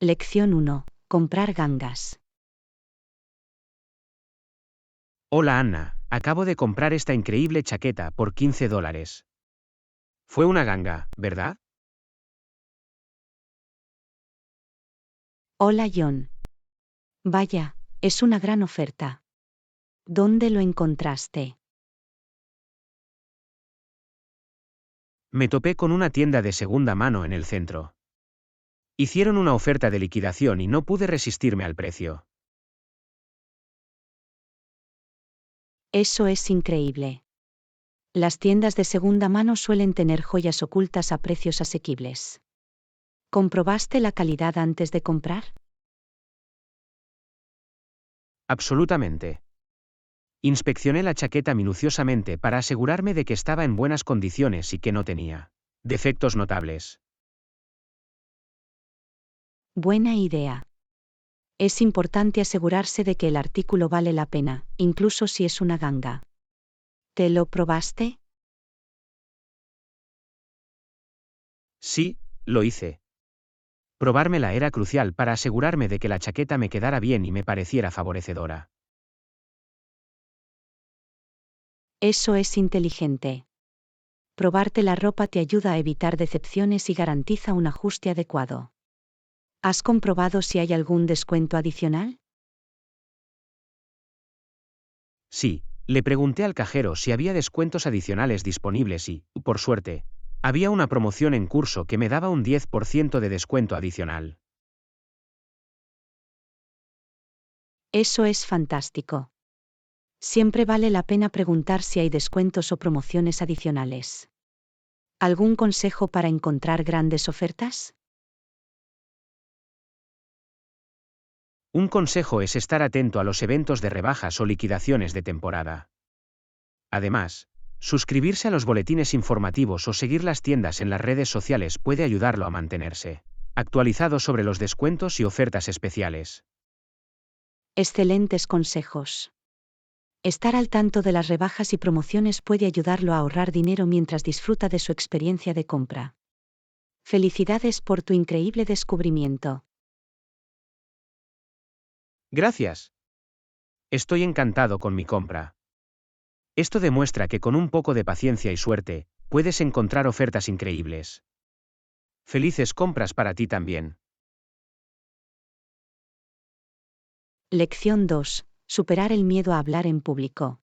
Lección 1. Comprar gangas. Hola Anna, acabo de comprar esta increíble chaqueta por $15. Fue una ganga, ¿verdad? Hola John. Vaya, es una gran oferta. ¿Dónde lo encontraste? Me topé con una tienda de segunda mano en el centro. Hicieron una oferta de liquidación y no pude resistirme al precio. Eso es increíble. Las tiendas de segunda mano suelen tener joyas ocultas a precios asequibles. ¿Comprobaste la calidad antes de comprar? Absolutamente. Inspeccioné la chaqueta minuciosamente para asegurarme de que estaba en buenas condiciones y que no tenía defectos notables. Buena idea. Es importante asegurarse de que el artículo vale la pena, incluso si es una ganga. ¿Te lo probaste? Sí, lo hice. Probármela era crucial para asegurarme de que la chaqueta me quedara bien y me pareciera favorecedora. Eso es inteligente. Probarte la ropa te ayuda a evitar decepciones y garantiza un ajuste adecuado. ¿Has comprobado si hay algún descuento adicional? Sí, le pregunté al cajero si había descuentos adicionales disponibles y, por suerte, había una promoción en curso que me daba un 10% de descuento adicional. Eso es fantástico. Siempre vale la pena preguntar si hay descuentos o promociones adicionales. ¿Algún consejo para encontrar grandes ofertas? Un consejo es estar atento a los eventos de rebajas o liquidaciones de temporada. Además, suscribirse a los boletines informativos o seguir las tiendas en las redes sociales puede ayudarlo a mantenerse actualizado sobre los descuentos y ofertas especiales. Excelentes consejos. Estar al tanto de las rebajas y promociones puede ayudarlo a ahorrar dinero mientras disfruta de su experiencia de compra. Felicidades por tu increíble descubrimiento. Gracias. Estoy encantado con mi compra. Esto demuestra que con un poco de paciencia y suerte, puedes encontrar ofertas increíbles. Felices compras para ti también. Lección 2. Superar el miedo a hablar en público.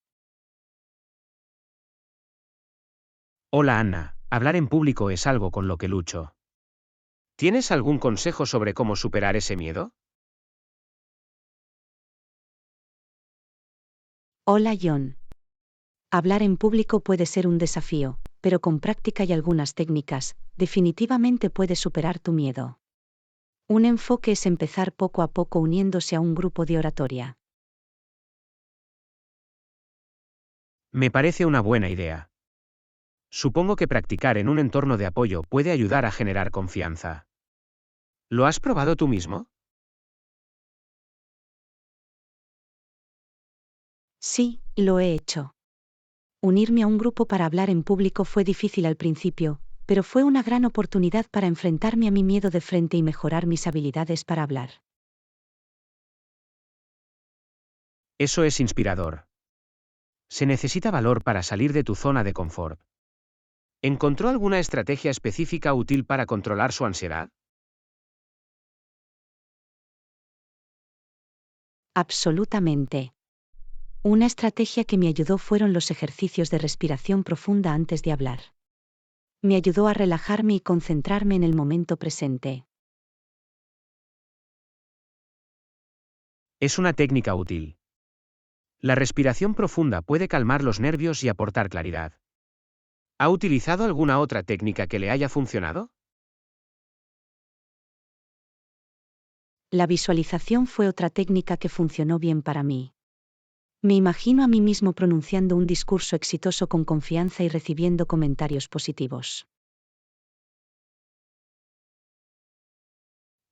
Hola Anna, hablar en público es algo con lo que lucho. ¿Tienes algún consejo sobre cómo superar ese miedo? Hola John. Hablar en público puede ser un desafío, pero con práctica y algunas técnicas, definitivamente puedes superar tu miedo. Un enfoque es empezar poco a poco uniéndose a un grupo de oratoria. Me parece una buena idea. Supongo que practicar en un entorno de apoyo puede ayudar a generar confianza. ¿Lo has probado tú mismo? Sí, lo he hecho. Unirme a un grupo para hablar en público fue difícil al principio, pero fue una gran oportunidad para enfrentarme a mi miedo de frente y mejorar mis habilidades para hablar. Eso es inspirador. Se necesita valor para salir de tu zona de confort. ¿Encontró alguna estrategia específica útil para controlar su ansiedad? Absolutamente. Una estrategia que me ayudó fueron los ejercicios de respiración profunda antes de hablar. Me ayudó a relajarme y concentrarme en el momento presente. Es una técnica útil. La respiración profunda puede calmar los nervios y aportar claridad. ¿Ha utilizado alguna otra técnica que le haya funcionado? La visualización fue otra técnica que funcionó bien para mí. Me imagino a mí mismo pronunciando un discurso exitoso con confianza y recibiendo comentarios positivos.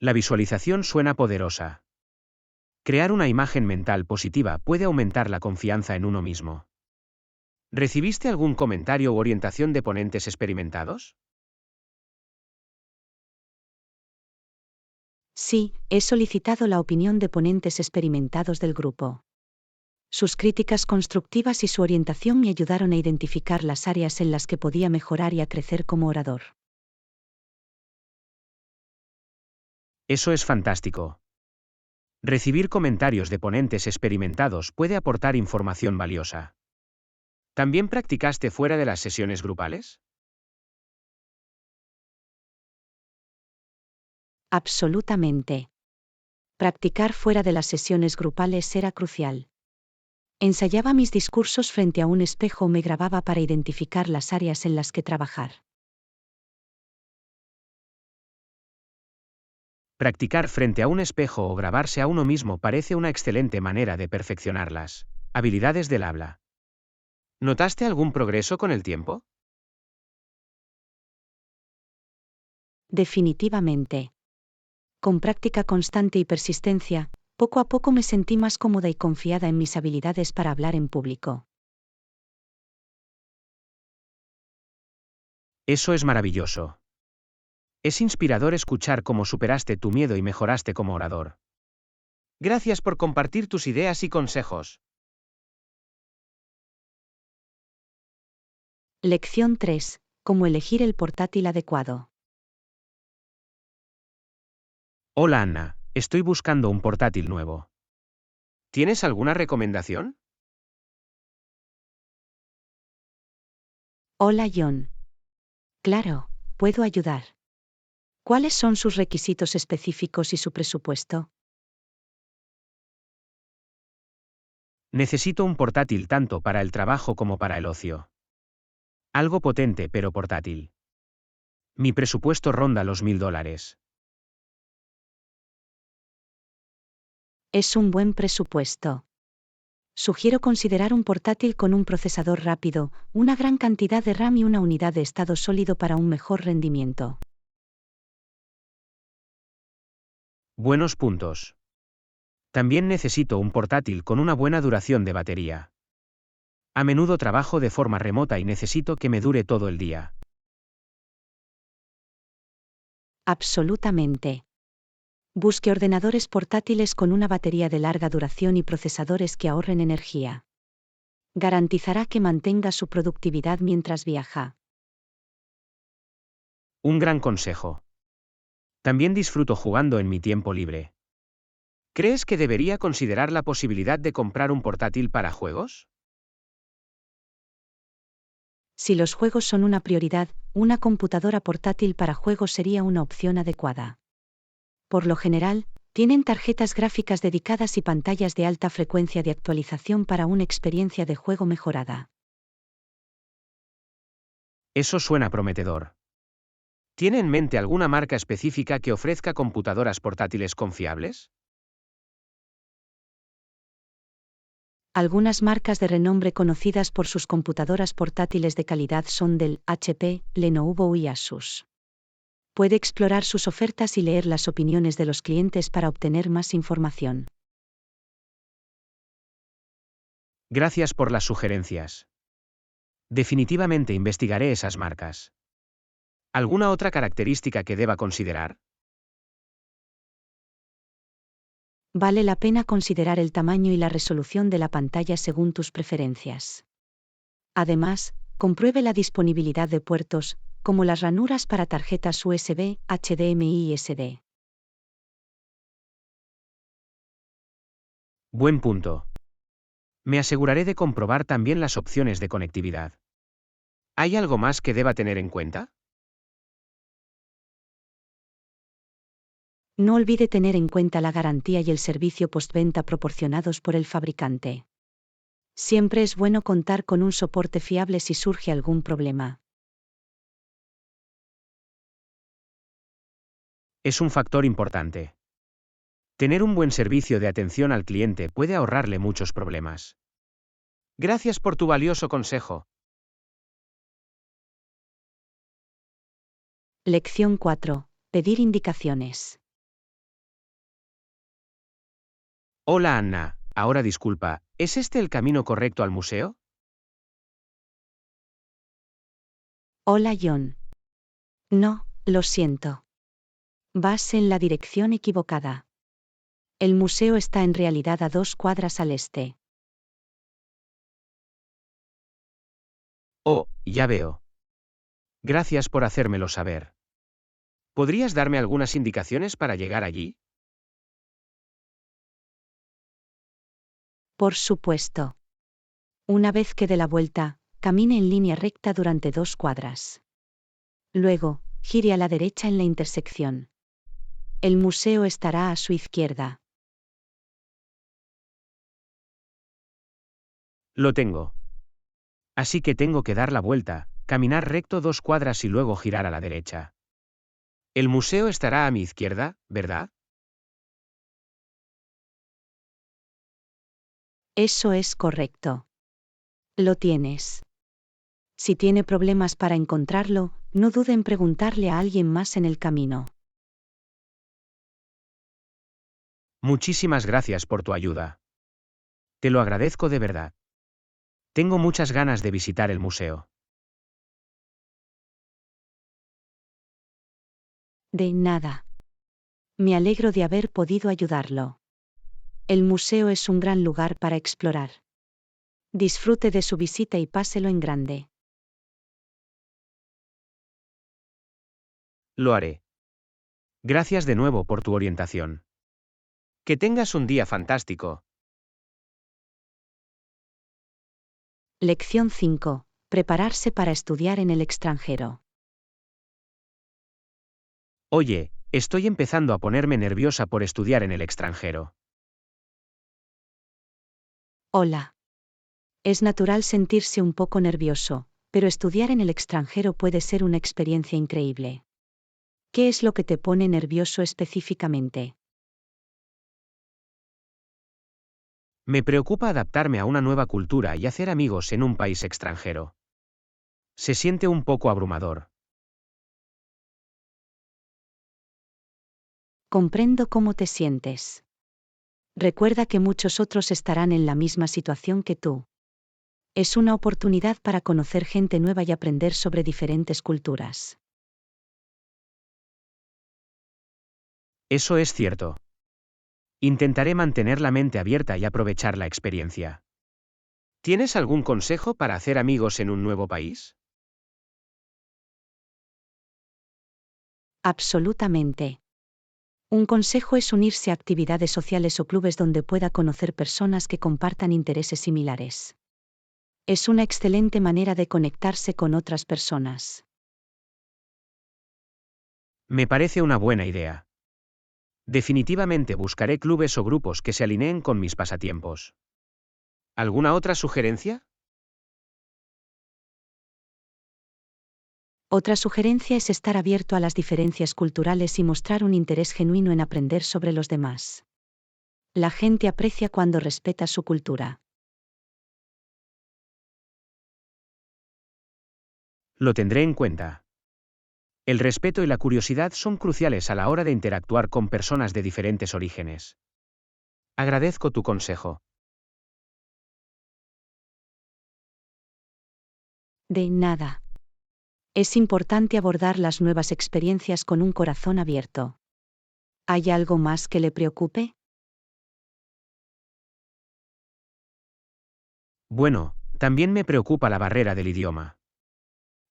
La visualización suena poderosa. Crear una imagen mental positiva puede aumentar la confianza en uno mismo. ¿Recibiste algún comentario u orientación de ponentes experimentados? Sí, he solicitado la opinión de ponentes experimentados del grupo. Sus críticas constructivas y su orientación me ayudaron a identificar las áreas en las que podía mejorar y a crecer como orador. Eso es fantástico. Recibir comentarios de ponentes experimentados puede aportar información valiosa. ¿También practicaste fuera de las sesiones grupales? Absolutamente. Practicar fuera de las sesiones grupales era crucial. Ensayaba mis discursos frente a un espejo o me grababa para identificar las áreas en las que trabajar. Practicar frente a un espejo o grabarse a uno mismo parece una excelente manera de perfeccionar las habilidades del habla. ¿Notaste algún progreso con el tiempo? Definitivamente. Con práctica constante y persistencia, poco a poco me sentí más cómoda y confiada en mis habilidades para hablar en público. Eso es maravilloso. Es inspirador escuchar cómo superaste tu miedo y mejoraste como orador. Gracias por compartir tus ideas y consejos. Lección 3. Cómo elegir el portátil adecuado. Hola Anna, estoy buscando un portátil nuevo. ¿Tienes alguna recomendación? Hola John. Claro, puedo ayudar. ¿Cuáles son sus requisitos específicos y su presupuesto? Necesito un portátil tanto para el trabajo como para el ocio. Algo potente pero portátil. Mi presupuesto ronda los $1000. Es un buen presupuesto. Sugiero considerar un portátil con un procesador rápido, una gran cantidad de RAM y una unidad de estado sólido para un mejor rendimiento. Buenos puntos. También necesito un portátil con una buena duración de batería. A menudo trabajo de forma remota y necesito que me dure todo el día. Absolutamente. Busque ordenadores portátiles con una batería de larga duración y procesadores que ahorren energía. Garantizará que mantenga su productividad mientras viaja. Un gran consejo. También disfruto jugando en mi tiempo libre. ¿Crees que debería considerar la posibilidad de comprar un portátil para juegos? Si los juegos son una prioridad, una computadora portátil para juegos sería una opción adecuada. Por lo general, tienen tarjetas gráficas dedicadas y pantallas de alta frecuencia de actualización para una experiencia de juego mejorada. Eso suena prometedor. ¿Tiene en mente alguna marca específica que ofrezca computadoras portátiles confiables? Algunas marcas de renombre conocidas por sus computadoras portátiles de calidad son Dell, HP, Lenovo y Asus. Puede explorar sus ofertas y leer las opiniones de los clientes para obtener más información. Gracias por las sugerencias. Definitivamente investigaré esas marcas. ¿Alguna otra característica que deba considerar? Vale la pena considerar el tamaño y la resolución de la pantalla según tus preferencias. Además, compruebe la disponibilidad de puertos, como las ranuras para tarjetas USB, HDMI y SD. Buen punto. Me aseguraré de comprobar también las opciones de conectividad. ¿Hay algo más que deba tener en cuenta? No olvide tener en cuenta la garantía y el servicio postventa proporcionados por el fabricante. Siempre es bueno contar con un soporte fiable si surge algún problema. Es un factor importante. Tener un buen servicio de atención al cliente puede ahorrarle muchos problemas. Gracias por tu valioso consejo. Lección 4. Pedir indicaciones. Hola Anna, ahora disculpa, ¿es este el camino correcto al museo? Hola John. No, lo siento. Vas en la dirección equivocada. El museo está en realidad a 2 cuadras al este. Oh, ya veo. Gracias por hacérmelo saber. ¿Podrías darme algunas indicaciones para llegar allí? Por supuesto. Una vez que dé la vuelta, camine en línea recta durante 2 cuadras. Luego, gire a la derecha en la intersección. El museo estará a su izquierda. Lo tengo. Así que tengo que dar la vuelta, caminar recto 2 cuadras y luego girar a la derecha. El museo estará a mi izquierda, ¿verdad? Eso es correcto. Lo tienes. Si tiene problemas para encontrarlo, no dude en preguntarle a alguien más en el camino. Muchísimas gracias por tu ayuda. Te lo agradezco de verdad. Tengo muchas ganas de visitar el museo. De nada. Me alegro de haber podido ayudarlo. El museo es un gran lugar para explorar. Disfrute de su visita y páselo en grande. Lo haré. Gracias de nuevo por tu orientación. Que tengas un día fantástico. Lección 5. Prepararse para estudiar en el extranjero. Oye, estoy empezando a ponerme nerviosa por estudiar en el extranjero. Hola. Es natural sentirse un poco nervioso, pero estudiar en el extranjero puede ser una experiencia increíble. ¿Qué es lo que te pone nervioso específicamente? Me preocupa adaptarme a una nueva cultura y hacer amigos en un país extranjero. Se siente un poco abrumador. Comprendo cómo te sientes. Recuerda que muchos otros estarán en la misma situación que tú. Es una oportunidad para conocer gente nueva y aprender sobre diferentes culturas. Eso es cierto. Intentaré mantener la mente abierta y aprovechar la experiencia. ¿Tienes algún consejo para hacer amigos en un nuevo país? Absolutamente. Un consejo es unirse a actividades sociales o clubes donde pueda conocer personas que compartan intereses similares. Es una excelente manera de conectarse con otras personas. Me parece una buena idea. Definitivamente buscaré clubes o grupos que se alineen con mis pasatiempos. ¿Alguna otra sugerencia? Otra sugerencia es estar abierto a las diferencias culturales y mostrar un interés genuino en aprender sobre los demás. La gente aprecia cuando respeta su cultura. Lo tendré en cuenta. El respeto y la curiosidad son cruciales a la hora de interactuar con personas de diferentes orígenes. Agradezco tu consejo. De nada. Es importante abordar las nuevas experiencias con un corazón abierto. ¿Hay algo más que le preocupe? Bueno, también me preocupa la barrera del idioma.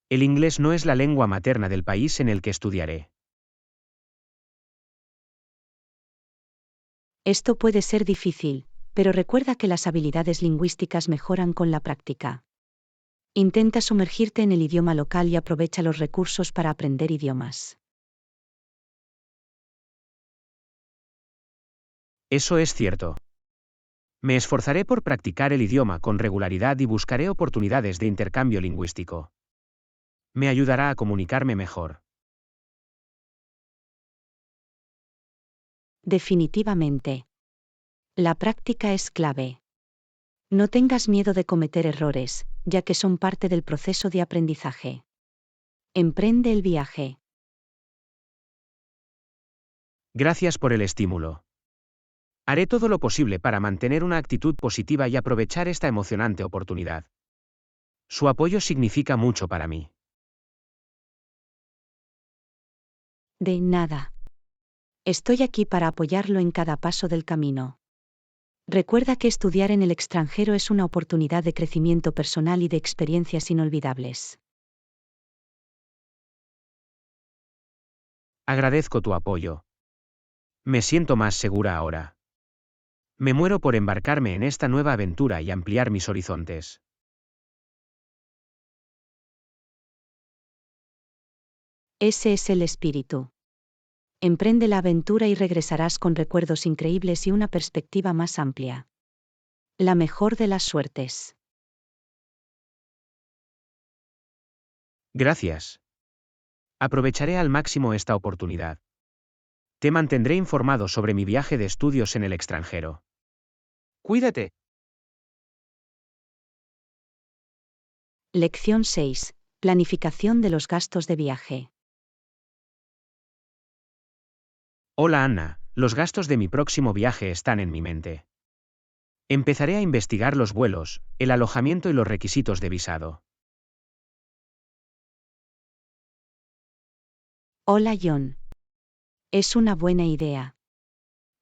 El inglés no es la lengua materna del país en el que estudiaré. Esto puede ser difícil, pero recuerda que las habilidades lingüísticas mejoran con la práctica. Intenta sumergirte en el idioma local y aprovecha los recursos para aprender idiomas. Eso es cierto. Me esforzaré por practicar el idioma con regularidad y buscaré oportunidades de intercambio lingüístico. Me ayudará a comunicarme mejor. Definitivamente. La práctica es clave. No tengas miedo de cometer errores, ya que son parte del proceso de aprendizaje. Emprende el viaje. Gracias por el estímulo. Haré todo lo posible para mantener una actitud positiva y aprovechar esta emocionante oportunidad. Su apoyo significa mucho para mí. De nada. Estoy aquí para apoyarlo en cada paso del camino. Recuerda que estudiar en el extranjero es una oportunidad de crecimiento personal y de experiencias inolvidables. Agradezco tu apoyo. Me siento más segura ahora. Me muero por embarcarme en esta nueva aventura y ampliar mis horizontes. Ese es el espíritu. Emprende la aventura y regresarás con recuerdos increíbles y una perspectiva más amplia. La mejor de las suertes. Gracias. Aprovecharé al máximo esta oportunidad. Te mantendré informado sobre mi viaje de estudios en el extranjero. Cuídate. Lección 6. Planificación de los gastos de viaje. Hola Anna, los gastos de mi próximo viaje están en mi mente. Empezaré a investigar los vuelos, el alojamiento y los requisitos de visado. Hola John. Es una buena idea.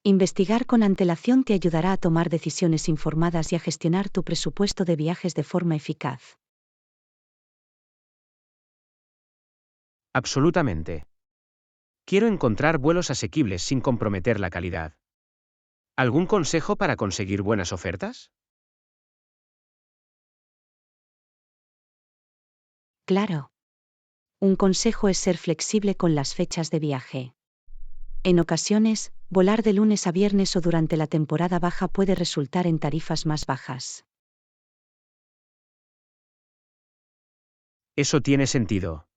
Investigar con antelación te ayudará a tomar decisiones informadas y a gestionar tu presupuesto de viajes de forma eficaz. Absolutamente. Quiero encontrar vuelos asequibles sin comprometer la calidad. ¿Algún consejo para conseguir buenas ofertas? Claro. Un consejo es ser flexible con las fechas de viaje. En ocasiones, volar de lunes a viernes o durante la temporada baja puede resultar en tarifas más bajas. Eso tiene sentido.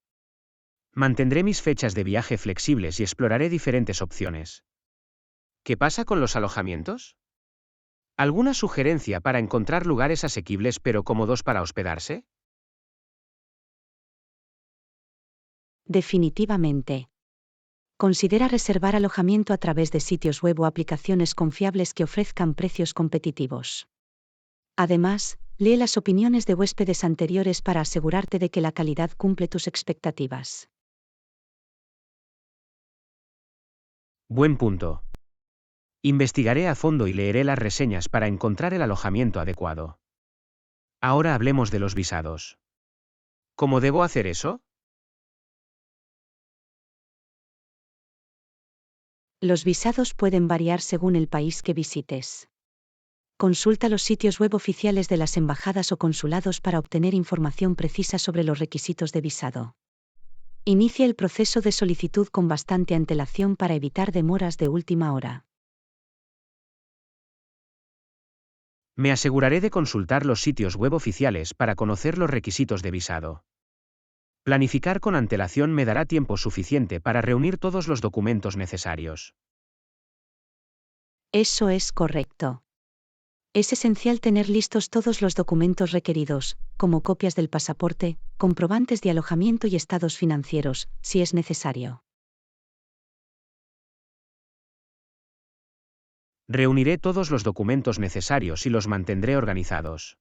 Mantendré mis fechas de viaje flexibles y exploraré diferentes opciones. ¿Qué pasa con los alojamientos? ¿Alguna sugerencia para encontrar lugares asequibles pero cómodos para hospedarse? Definitivamente. Considera reservar alojamiento a través de sitios web o aplicaciones confiables que ofrezcan precios competitivos. Además, lee las opiniones de huéspedes anteriores para asegurarte de que la calidad cumple tus expectativas. Buen punto. Investigaré a fondo y leeré las reseñas para encontrar el alojamiento adecuado. Ahora hablemos de los visados. ¿Cómo debo hacer eso? Los visados pueden variar según el país que visites. Consulta los sitios web oficiales de las embajadas o consulados para obtener información precisa sobre los requisitos de visado. Inicia el proceso de solicitud con bastante antelación para evitar demoras de última hora. Me aseguraré de consultar los sitios web oficiales para conocer los requisitos de visado. Planificar con antelación me dará tiempo suficiente para reunir todos los documentos necesarios. Eso es correcto. Es esencial tener listos todos los documentos requeridos, como copias del pasaporte, comprobantes de alojamiento y estados financieros, si es necesario. Reuniré todos los documentos necesarios y los mantendré organizados.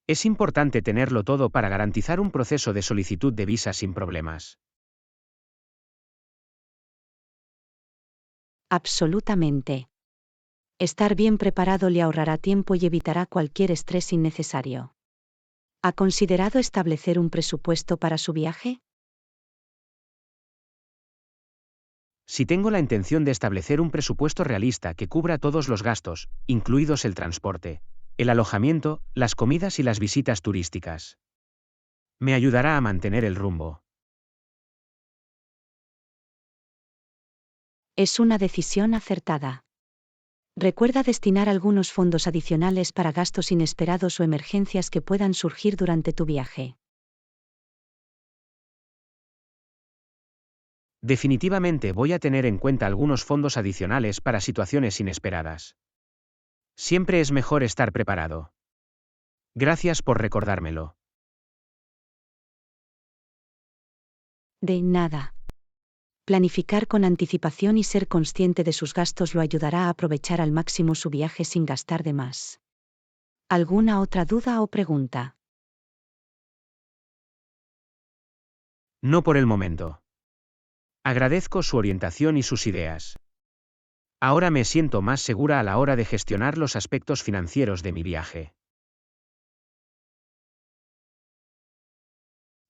Es importante tenerlo todo para garantizar un proceso de solicitud de visa sin problemas. Absolutamente. Estar bien preparado le ahorrará tiempo y evitará cualquier estrés innecesario. ¿Ha considerado establecer un presupuesto para su viaje? Si tengo la intención de establecer un presupuesto realista que cubra todos los gastos, incluidos el transporte, el alojamiento, las comidas y las visitas turísticas. Me ayudará a mantener el rumbo. Es una decisión acertada. Recuerda destinar algunos fondos adicionales para gastos inesperados o emergencias que puedan surgir durante tu viaje. Definitivamente voy a tener en cuenta algunos fondos adicionales para situaciones inesperadas. Siempre es mejor estar preparado. Gracias por recordármelo. De nada. Planificar con anticipación y ser consciente de sus gastos lo ayudará a aprovechar al máximo su viaje sin gastar de más. ¿Alguna otra duda o pregunta? No por el momento. Agradezco su orientación y sus ideas. Ahora me siento más segura a la hora de gestionar los aspectos financieros de mi viaje.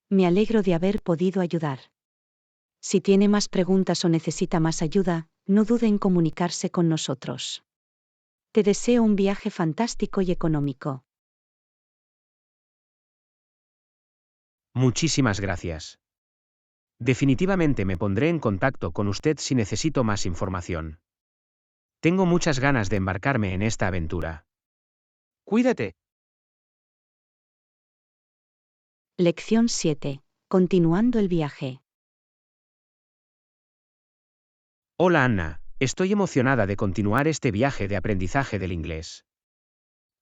Me alegro de haber podido ayudar. Si tiene más preguntas o necesita más ayuda, no dude en comunicarse con nosotros. Te deseo un viaje fantástico y económico. Muchísimas gracias. Definitivamente me pondré en contacto con usted si necesito más información. Tengo muchas ganas de embarcarme en esta aventura. Cuídate. Lección 7. Continuando el viaje. Hola Anna, estoy emocionada de continuar este viaje de aprendizaje del inglés.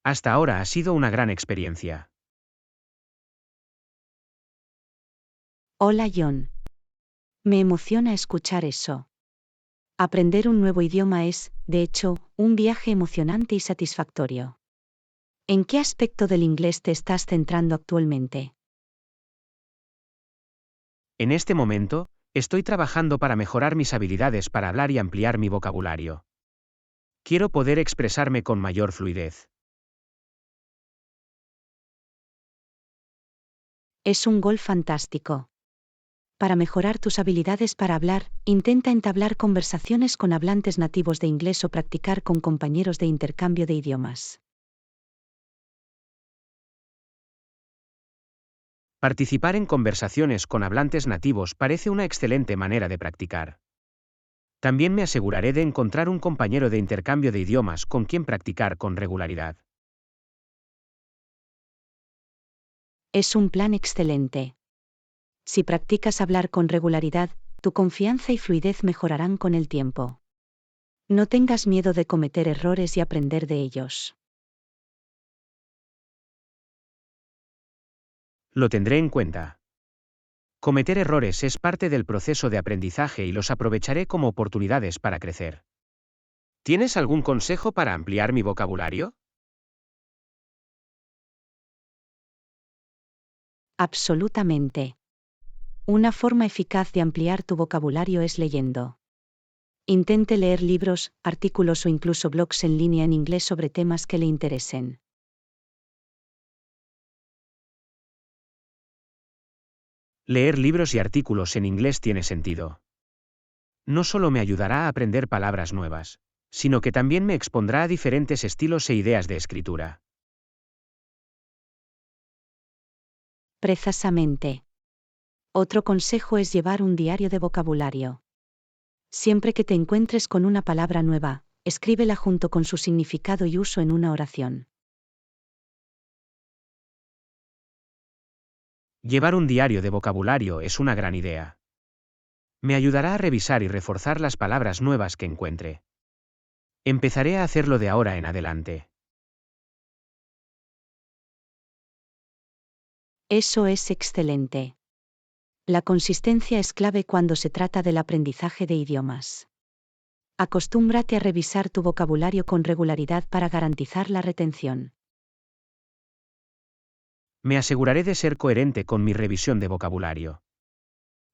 Hasta ahora ha sido una gran experiencia. Hola John. Me emociona escuchar eso. Aprender un nuevo idioma es, de hecho, un viaje emocionante y satisfactorio. ¿En qué aspecto del inglés te estás centrando actualmente? En este momento, estoy trabajando para mejorar mis habilidades para hablar y ampliar mi vocabulario. Quiero poder expresarme con mayor fluidez. Es un gol fantástico. Para mejorar tus habilidades para hablar, intenta entablar conversaciones con hablantes nativos de inglés o practicar con compañeros de intercambio de idiomas. Participar en conversaciones con hablantes nativos parece una excelente manera de practicar. También me aseguraré de encontrar un compañero de intercambio de idiomas con quien practicar con regularidad. Es un plan excelente. Si practicas hablar con regularidad, tu confianza y fluidez mejorarán con el tiempo. No tengas miedo de cometer errores y aprender de ellos. Lo tendré en cuenta. Cometer errores es parte del proceso de aprendizaje y los aprovecharé como oportunidades para crecer. ¿Tienes algún consejo para ampliar mi vocabulario? Absolutamente. Una forma eficaz de ampliar tu vocabulario es leyendo. Intente leer libros, artículos o incluso blogs en línea en inglés sobre temas que le interesen. Leer libros y artículos en inglés tiene sentido. No solo me ayudará a aprender palabras nuevas, sino que también me expondrá a diferentes estilos e ideas de escritura. Precisamente. Otro consejo es llevar un diario de vocabulario. Siempre que te encuentres con una palabra nueva, escríbela junto con su significado y uso en una oración. Llevar un diario de vocabulario es una gran idea. Me ayudará a revisar y reforzar las palabras nuevas que encuentre. Empezaré a hacerlo de ahora en adelante. Eso es excelente. La consistencia es clave cuando se trata del aprendizaje de idiomas. Acostúmbrate a revisar tu vocabulario con regularidad para garantizar la retención. Me aseguraré de ser coherente con mi revisión de vocabulario.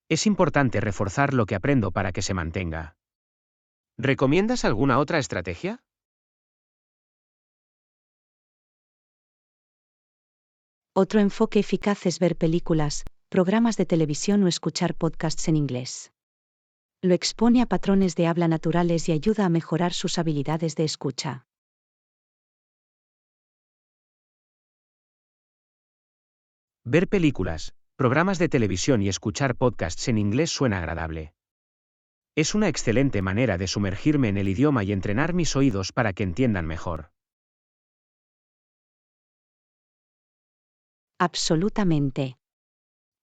Es importante reforzar lo que aprendo para que se mantenga. ¿Recomiendas alguna otra estrategia? Otro enfoque eficaz es ver películas, programas de televisión o escuchar podcasts en inglés. Lo expone a patrones de habla naturales y ayuda a mejorar sus habilidades de escucha. Ver películas, programas de televisión y escuchar podcasts en inglés suena agradable. Es una excelente manera de sumergirme en el idioma y entrenar mis oídos para que entiendan mejor. Absolutamente.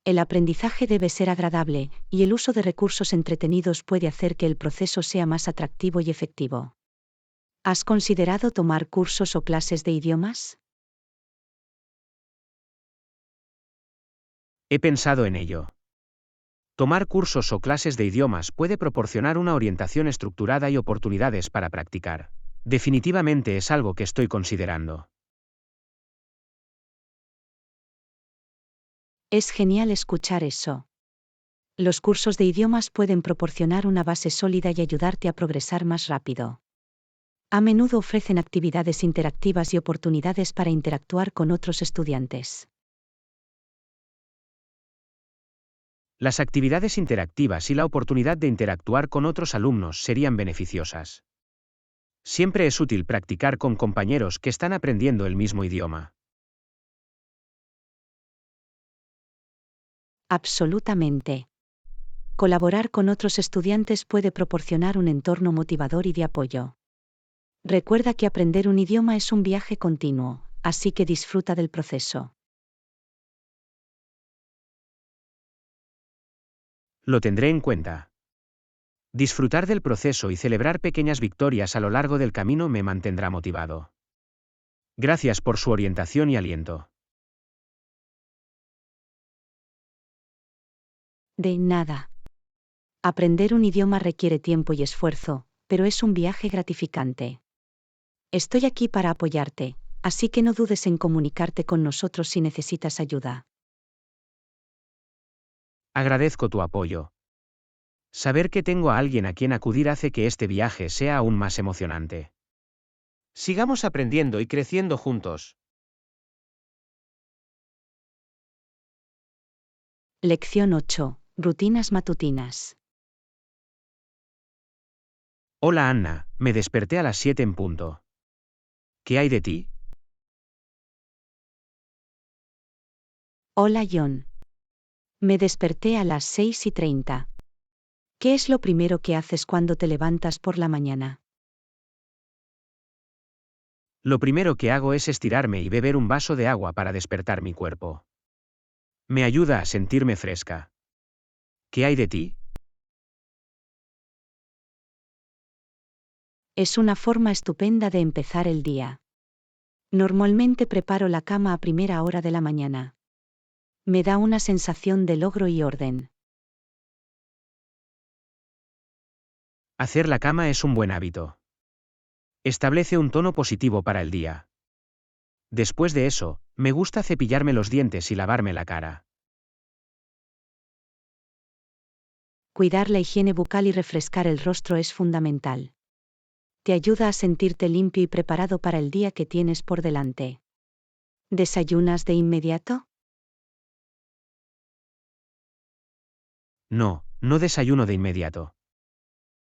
El aprendizaje debe ser agradable, y el uso de recursos entretenidos puede hacer que el proceso sea más atractivo y efectivo. ¿Has considerado tomar cursos o clases de idiomas? He pensado en ello. Tomar cursos o clases de idiomas puede proporcionar una orientación estructurada y oportunidades para practicar. Definitivamente es algo que estoy considerando. Es genial escuchar eso. Los cursos de idiomas pueden proporcionar una base sólida y ayudarte a progresar más rápido. A menudo ofrecen actividades interactivas y oportunidades para interactuar con otros estudiantes. Las actividades interactivas y la oportunidad de interactuar con otros alumnos serían beneficiosas. Siempre es útil practicar con compañeros que están aprendiendo el mismo idioma. Absolutamente. Colaborar con otros estudiantes puede proporcionar un entorno motivador y de apoyo. Recuerda que aprender un idioma es un viaje continuo, así que disfruta del proceso. Lo tendré en cuenta. Disfrutar del proceso y celebrar pequeñas victorias a lo largo del camino me mantendrá motivado. Gracias por su orientación y aliento. De nada. Aprender un idioma requiere tiempo y esfuerzo, pero es un viaje gratificante. Estoy aquí para apoyarte, así que no dudes en comunicarte con nosotros si necesitas ayuda. Agradezco tu apoyo. Saber que tengo a alguien a quien acudir hace que este viaje sea aún más emocionante. Sigamos aprendiendo y creciendo juntos. Lección 8. Rutinas matutinas. Hola Anna, me desperté a las 7 en punto. ¿Qué hay de ti? Hola John. Me desperté a las 6:30. ¿Qué es lo primero que haces cuando te levantas por la mañana? Lo primero que hago es estirarme y beber un vaso de agua para despertar mi cuerpo. Me ayuda a sentirme fresca. ¿Qué hay de ti? Es una forma estupenda de empezar el día. Normalmente preparo la cama a primera hora de la mañana. Me da una sensación de logro y orden. Hacer la cama es un buen hábito. Establece un tono positivo para el día. Después de eso, me gusta cepillarme los dientes y lavarme la cara. Cuidar la higiene bucal y refrescar el rostro es fundamental. Te ayuda a sentirte limpio y preparado para el día que tienes por delante. ¿Desayunas de inmediato? No, no desayuno de inmediato.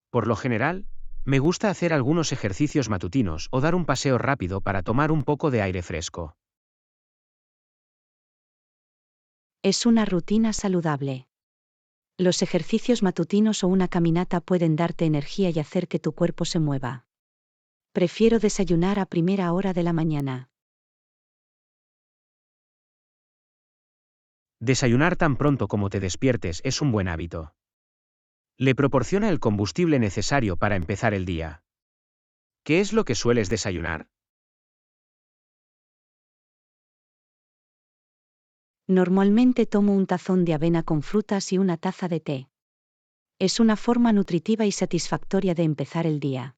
Por lo general, me gusta hacer algunos ejercicios matutinos o dar un paseo rápido para tomar un poco de aire fresco. Es una rutina saludable. Los ejercicios matutinos o una caminata pueden darte energía y hacer que tu cuerpo se mueva. Prefiero desayunar a primera hora de la mañana. Desayunar tan pronto como te despiertes es un buen hábito. Le proporciona el combustible necesario para empezar el día. ¿Qué es lo que sueles desayunar? Normalmente tomo un tazón de avena con frutas y una taza de té. Es una forma nutritiva y satisfactoria de empezar el día.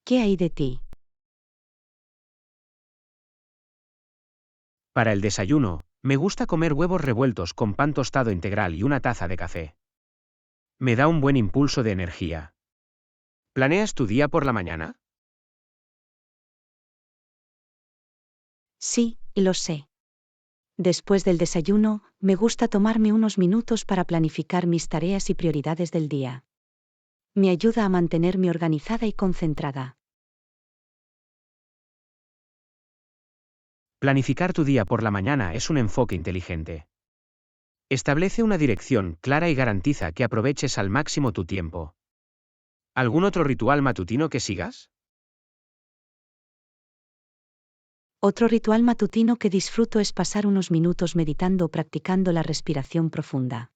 ¿Qué hay de ti? Para el desayuno, me gusta comer huevos revueltos con pan tostado integral y una taza de café. Me da un buen impulso de energía. ¿Planeas tu día por la mañana? Sí, lo sé. Después del desayuno, me gusta tomarme unos minutos para planificar mis tareas y prioridades del día. Me ayuda a mantenerme organizada y concentrada. Planificar tu día por la mañana es un enfoque inteligente. Establece una dirección clara y garantiza que aproveches al máximo tu tiempo. ¿Algún otro ritual matutino que sigas? Otro ritual matutino que disfruto es pasar unos minutos meditando o practicando la respiración profunda.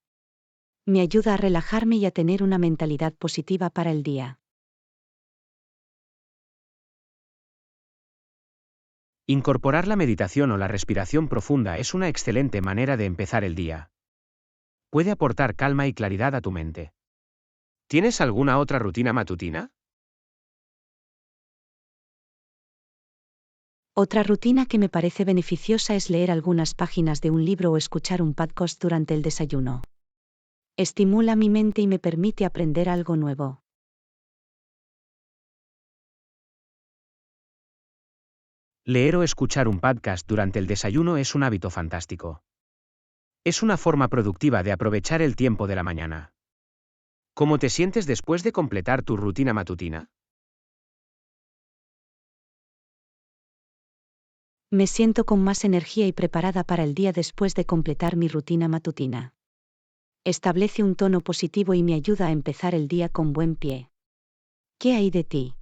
Me ayuda a relajarme y a tener una mentalidad positiva para el día. Incorporar la meditación o la respiración profunda es una excelente manera de empezar el día. Puede aportar calma y claridad a tu mente. ¿Tienes alguna otra rutina matutina? Otra rutina que me parece beneficiosa es leer algunas páginas de un libro o escuchar un podcast durante el desayuno. Estimula mi mente y me permite aprender algo nuevo. Leer o escuchar un podcast durante el desayuno es un hábito fantástico. Es una forma productiva de aprovechar el tiempo de la mañana. ¿Cómo te sientes después de completar tu rutina matutina? Me siento con más energía y preparada para el día después de completar mi rutina matutina. Establece un tono positivo y me ayuda a empezar el día con buen pie. ¿Qué hay de ti?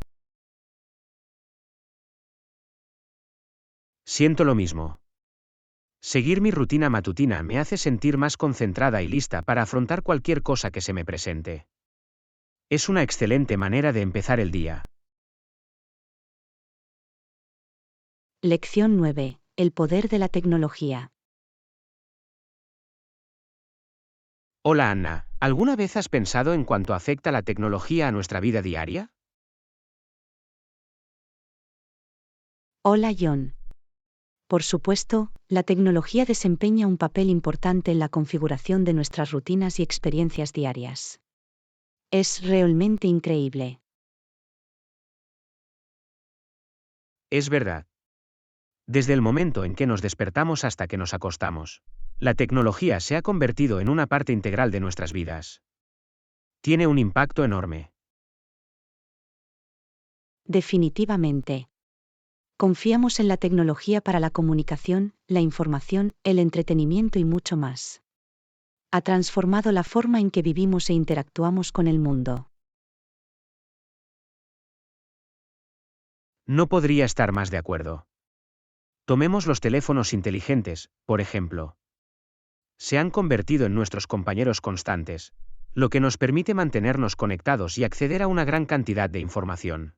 Siento lo mismo. Seguir mi rutina matutina me hace sentir más concentrada y lista para afrontar cualquier cosa que se me presente. Es una excelente manera de empezar el día. Lección 9. El poder de la tecnología. Hola Anna, ¿alguna vez has pensado en cuánto afecta la tecnología a nuestra vida diaria? Hola John. Por supuesto, la tecnología desempeña un papel importante en la configuración de nuestras rutinas y experiencias diarias. Es realmente increíble. Es verdad. Desde el momento en que nos despertamos hasta que nos acostamos, la tecnología se ha convertido en una parte integral de nuestras vidas. Tiene un impacto enorme. Definitivamente. Confiamos en la tecnología para la comunicación, la información, el entretenimiento y mucho más. Ha transformado la forma en que vivimos e interactuamos con el mundo. No podría estar más de acuerdo. Tomemos los teléfonos inteligentes, por ejemplo. Se han convertido en nuestros compañeros constantes, lo que nos permite mantenernos conectados y acceder a una gran cantidad de información.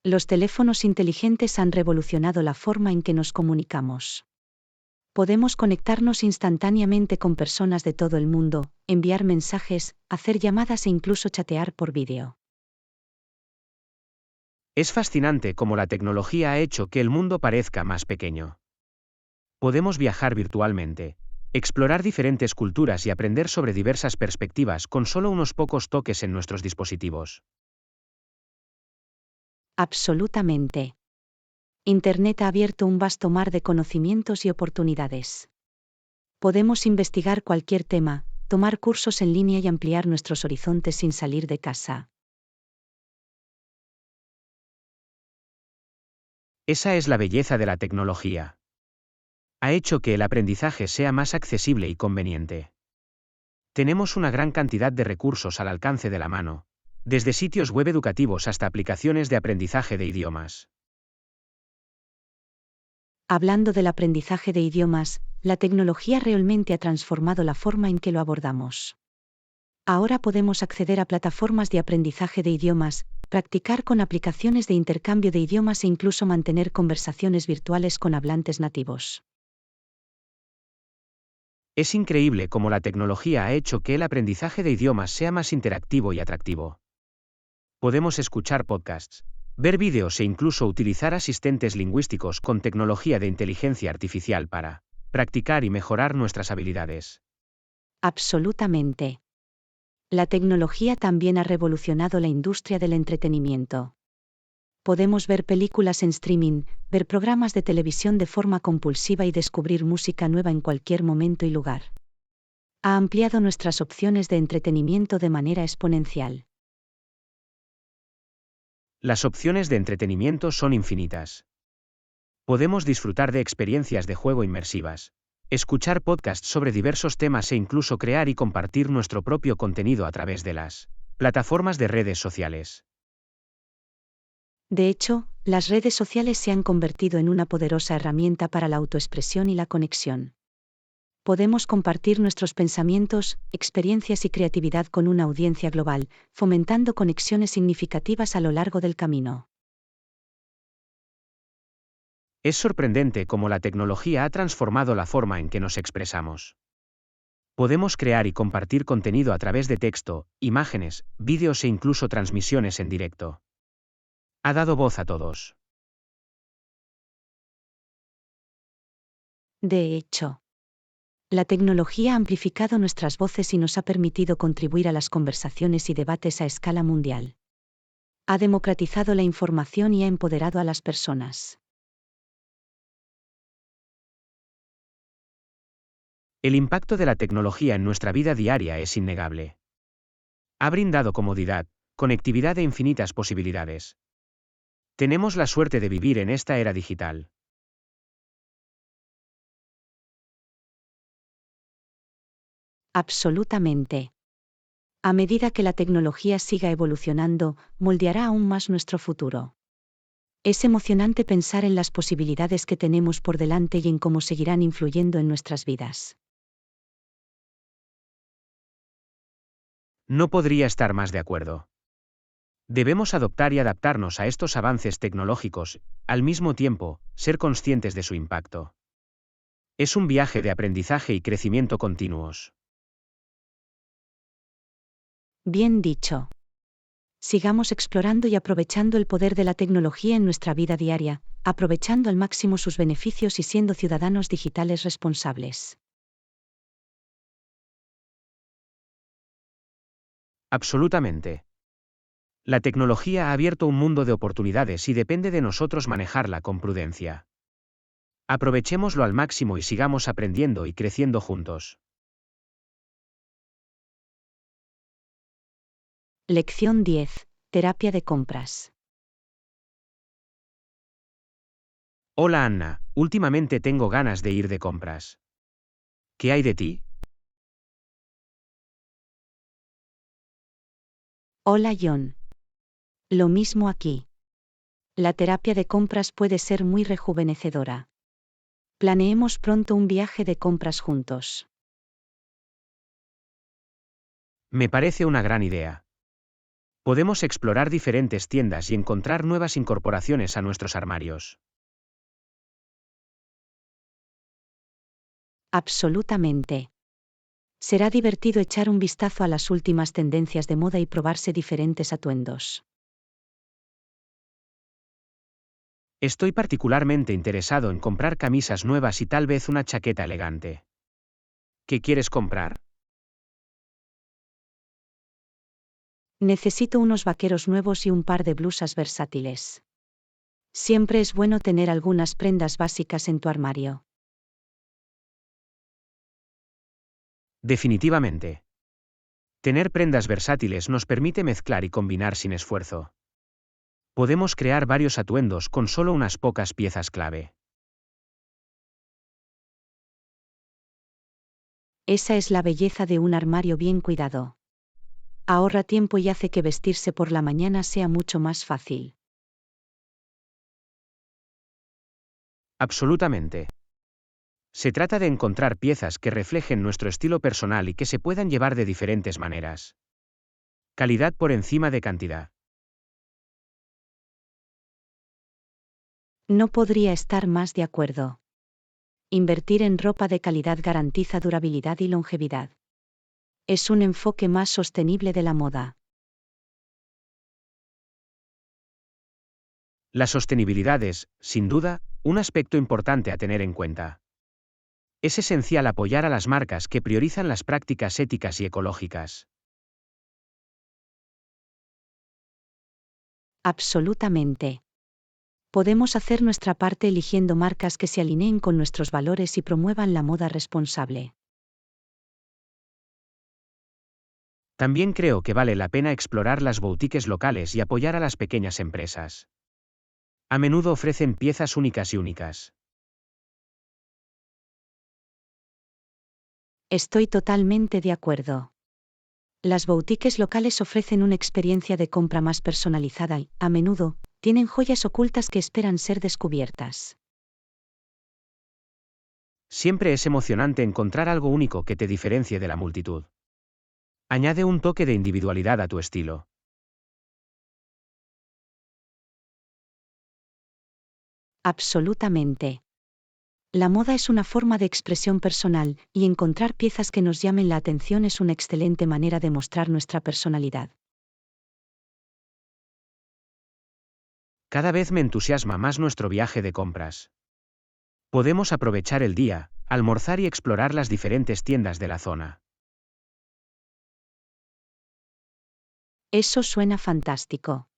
Los teléfonos inteligentes han revolucionado la forma en que nos comunicamos. Podemos conectarnos instantáneamente con personas de todo el mundo, enviar mensajes, hacer llamadas e incluso chatear por vídeo. Es fascinante cómo la tecnología ha hecho que el mundo parezca más pequeño. Podemos viajar virtualmente, explorar diferentes culturas y aprender sobre diversas perspectivas con solo unos pocos toques en nuestros dispositivos. Absolutamente. Internet ha abierto un vasto mar de conocimientos y oportunidades. Podemos investigar cualquier tema, tomar cursos en línea y ampliar nuestros horizontes sin salir de casa. Esa es la belleza de la tecnología. Ha hecho que el aprendizaje sea más accesible y conveniente. Tenemos una gran cantidad de recursos al alcance de la mano, desde sitios web educativos hasta aplicaciones de aprendizaje de idiomas. Hablando del aprendizaje de idiomas, la tecnología realmente ha transformado la forma en que lo abordamos. Ahora podemos acceder a plataformas de aprendizaje de idiomas, practicar con aplicaciones de intercambio de idiomas e incluso mantener conversaciones virtuales con hablantes nativos. Es increíble cómo la tecnología ha hecho que el aprendizaje de idiomas sea más interactivo y atractivo. Podemos escuchar podcasts, ver vídeos e incluso utilizar asistentes lingüísticos con tecnología de inteligencia artificial para practicar y mejorar nuestras habilidades. Absolutamente. La tecnología también ha revolucionado la industria del entretenimiento. Podemos ver películas en streaming, ver programas de televisión de forma compulsiva y descubrir música nueva en cualquier momento y lugar. Ha ampliado nuestras opciones de entretenimiento de manera exponencial. Las opciones de entretenimiento son infinitas. Podemos disfrutar de experiencias de juego inmersivas, escuchar podcasts sobre diversos temas e incluso crear y compartir nuestro propio contenido a través de las plataformas de redes sociales. De hecho, las redes sociales se han convertido en una poderosa herramienta para la autoexpresión y la conexión. Podemos compartir nuestros pensamientos, experiencias y creatividad con una audiencia global, fomentando conexiones significativas a lo largo del camino. Es sorprendente cómo la tecnología ha transformado la forma en que nos expresamos. Podemos crear y compartir contenido a través de texto, imágenes, vídeos e incluso transmisiones en directo. Ha dado voz a todos. De hecho, la tecnología ha amplificado nuestras voces y nos ha permitido contribuir a las conversaciones y debates a escala mundial. Ha democratizado la información y ha empoderado a las personas. El impacto de la tecnología en nuestra vida diaria es innegable. Ha brindado comodidad, conectividad e infinitas posibilidades. Tenemos la suerte de vivir en esta era digital. Absolutamente. A medida que la tecnología siga evolucionando, moldeará aún más nuestro futuro. Es emocionante pensar en las posibilidades que tenemos por delante y en cómo seguirán influyendo en nuestras vidas. No podría estar más de acuerdo. Debemos adoptar y adaptarnos a estos avances tecnológicos, al mismo tiempo, ser conscientes de su impacto. Es un viaje de aprendizaje y crecimiento continuos. Bien dicho. Sigamos explorando y aprovechando el poder de la tecnología en nuestra vida diaria, aprovechando al máximo sus beneficios y siendo ciudadanos digitales responsables. Absolutamente. La tecnología ha abierto un mundo de oportunidades y depende de nosotros manejarla con prudencia. Aprovechémoslo al máximo y sigamos aprendiendo y creciendo juntos. Lección 10. Terapia de compras. Hola Anna, últimamente tengo ganas de ir de compras. ¿Qué hay de ti? Hola John. Lo mismo aquí. La terapia de compras puede ser muy rejuvenecedora. Planeemos pronto un viaje de compras juntos. Me parece una gran idea. Podemos explorar diferentes tiendas y encontrar nuevas incorporaciones a nuestros armarios. Absolutamente. Será divertido echar un vistazo a las últimas tendencias de moda y probarse diferentes atuendos. Estoy particularmente interesado en comprar camisas nuevas y tal vez una chaqueta elegante. ¿Qué quieres comprar? Necesito unos vaqueros nuevos y un par de blusas versátiles. Siempre es bueno tener algunas prendas básicas en tu armario. Definitivamente. Tener prendas versátiles nos permite mezclar y combinar sin esfuerzo. Podemos crear varios atuendos con solo unas pocas piezas clave. Esa es la belleza de un armario bien cuidado. Ahorra tiempo y hace que vestirse por la mañana sea mucho más fácil. Absolutamente. Se trata de encontrar piezas que reflejen nuestro estilo personal y que se puedan llevar de diferentes maneras. Calidad por encima de cantidad. No podría estar más de acuerdo. Invertir en ropa de calidad garantiza durabilidad y longevidad. Es un enfoque más sostenible de la moda. La sostenibilidad es, sin duda, un aspecto importante a tener en cuenta. Es esencial apoyar a las marcas que priorizan las prácticas éticas y ecológicas. Absolutamente. Podemos hacer nuestra parte eligiendo marcas que se alineen con nuestros valores y promuevan la moda responsable. También creo que vale la pena explorar las boutiques locales y apoyar a las pequeñas empresas. A menudo ofrecen piezas únicas. Estoy totalmente de acuerdo. Las boutiques locales ofrecen una experiencia de compra más personalizada y, a menudo, tienen joyas ocultas que esperan ser descubiertas. Siempre es emocionante encontrar algo único que te diferencie de la multitud. Añade un toque de individualidad a tu estilo. Absolutamente. La moda es una forma de expresión personal, y encontrar piezas que nos llamen la atención es una excelente manera de mostrar nuestra personalidad. Cada vez me entusiasma más nuestro viaje de compras. Podemos aprovechar el día, almorzar y explorar las diferentes tiendas de la zona. Eso suena fantástico.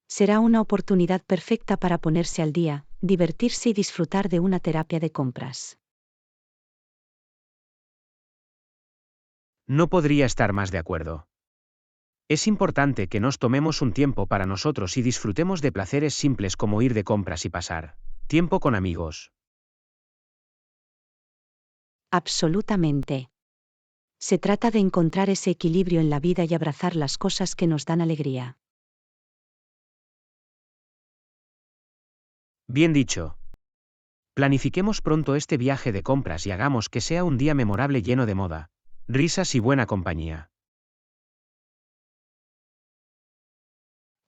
Será una oportunidad perfecta para ponerse al día, divertirse y disfrutar de una terapia de compras. No podría estar más de acuerdo. Es importante que nos tomemos un tiempo para nosotros y disfrutemos de placeres simples como ir de compras y pasar tiempo con amigos. Absolutamente. Se trata de encontrar ese equilibrio en la vida y abrazar las cosas que nos dan alegría. Bien dicho. Planifiquemos pronto este viaje de compras y hagamos que sea un día memorable lleno de moda, risas y buena compañía.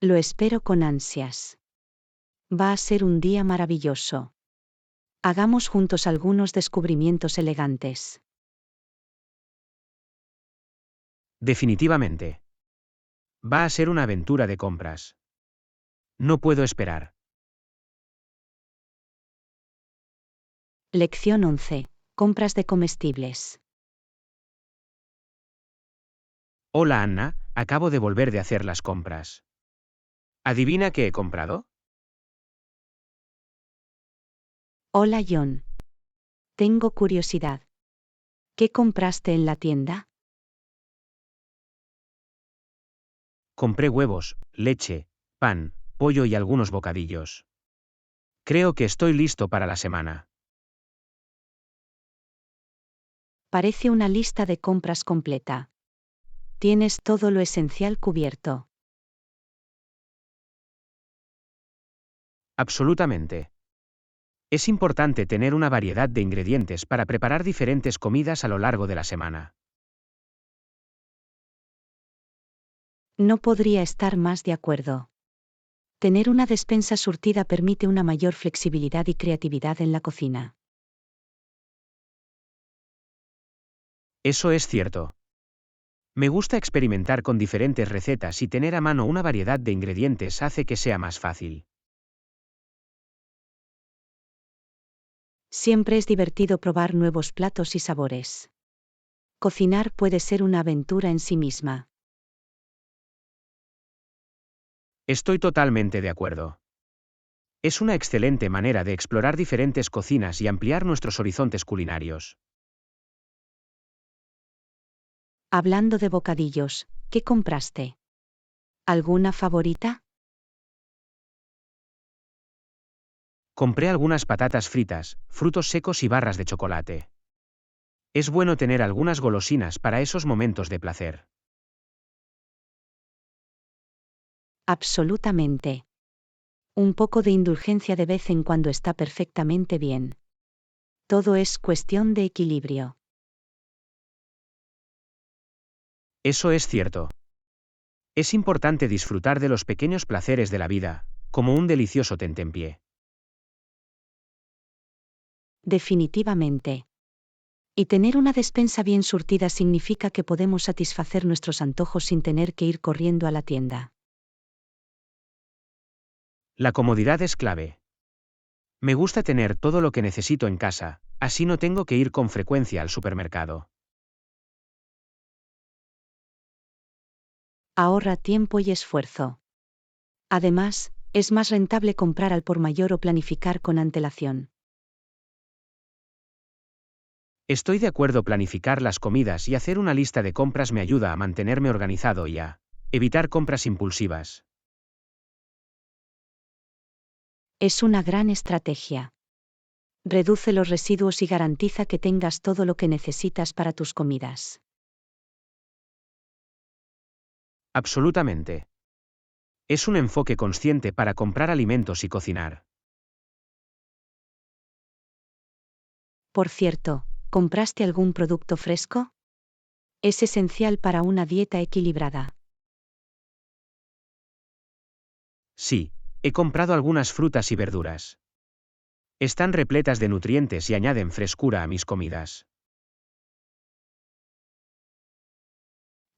Lo espero con ansias. Va a ser un día maravilloso. Hagamos juntos algunos descubrimientos elegantes. Definitivamente. Va a ser una aventura de compras. No puedo esperar. Lección 11. Compras de comestibles. Hola Anna, acabo de volver de hacer las compras. ¿Adivina qué he comprado? Hola John. Tengo curiosidad. ¿Qué compraste en la tienda? Compré huevos, leche, pan, pollo y algunos bocadillos. Creo que estoy listo para la semana. Parece una lista de compras completa. Tienes todo lo esencial cubierto. Absolutamente. Es importante tener una variedad de ingredientes para preparar diferentes comidas a lo largo de la semana. No podría estar más de acuerdo. Tener una despensa surtida permite una mayor flexibilidad y creatividad en la cocina. Eso es cierto. Me gusta experimentar con diferentes recetas y tener a mano una variedad de ingredientes hace que sea más fácil. Siempre es divertido probar nuevos platos y sabores. Cocinar puede ser una aventura en sí misma. Estoy totalmente de acuerdo. Es una excelente manera de explorar diferentes cocinas y ampliar nuestros horizontes culinarios. Hablando de bocadillos, ¿qué compraste? ¿Alguna favorita? Compré algunas patatas fritas, frutos secos y barras de chocolate. Es bueno tener algunas golosinas para esos momentos de placer. Absolutamente. Un poco de indulgencia de vez en cuando está perfectamente bien. Todo es cuestión de equilibrio. Eso es cierto. Es importante disfrutar de los pequeños placeres de la vida, como un delicioso tentempié. Definitivamente. Y tener una despensa bien surtida significa que podemos satisfacer nuestros antojos sin tener que ir corriendo a la tienda. La comodidad es clave. Me gusta tener todo lo que necesito en casa, así no tengo que ir con frecuencia al supermercado. Ahorra tiempo y esfuerzo. Además, es más rentable comprar al por mayor o planificar con antelación. Estoy de acuerdo, planificar las comidas y hacer una lista de compras me ayuda a mantenerme organizado y a evitar compras impulsivas. Es una gran estrategia. Reduce los residuos y garantiza que tengas todo lo que necesitas para tus comidas. Absolutamente. Es un enfoque consciente para comprar alimentos y cocinar. Por cierto, ¿compraste algún producto fresco? Es esencial para una dieta equilibrada. Sí, he comprado algunas frutas y verduras. Están repletas de nutrientes y añaden frescura a mis comidas.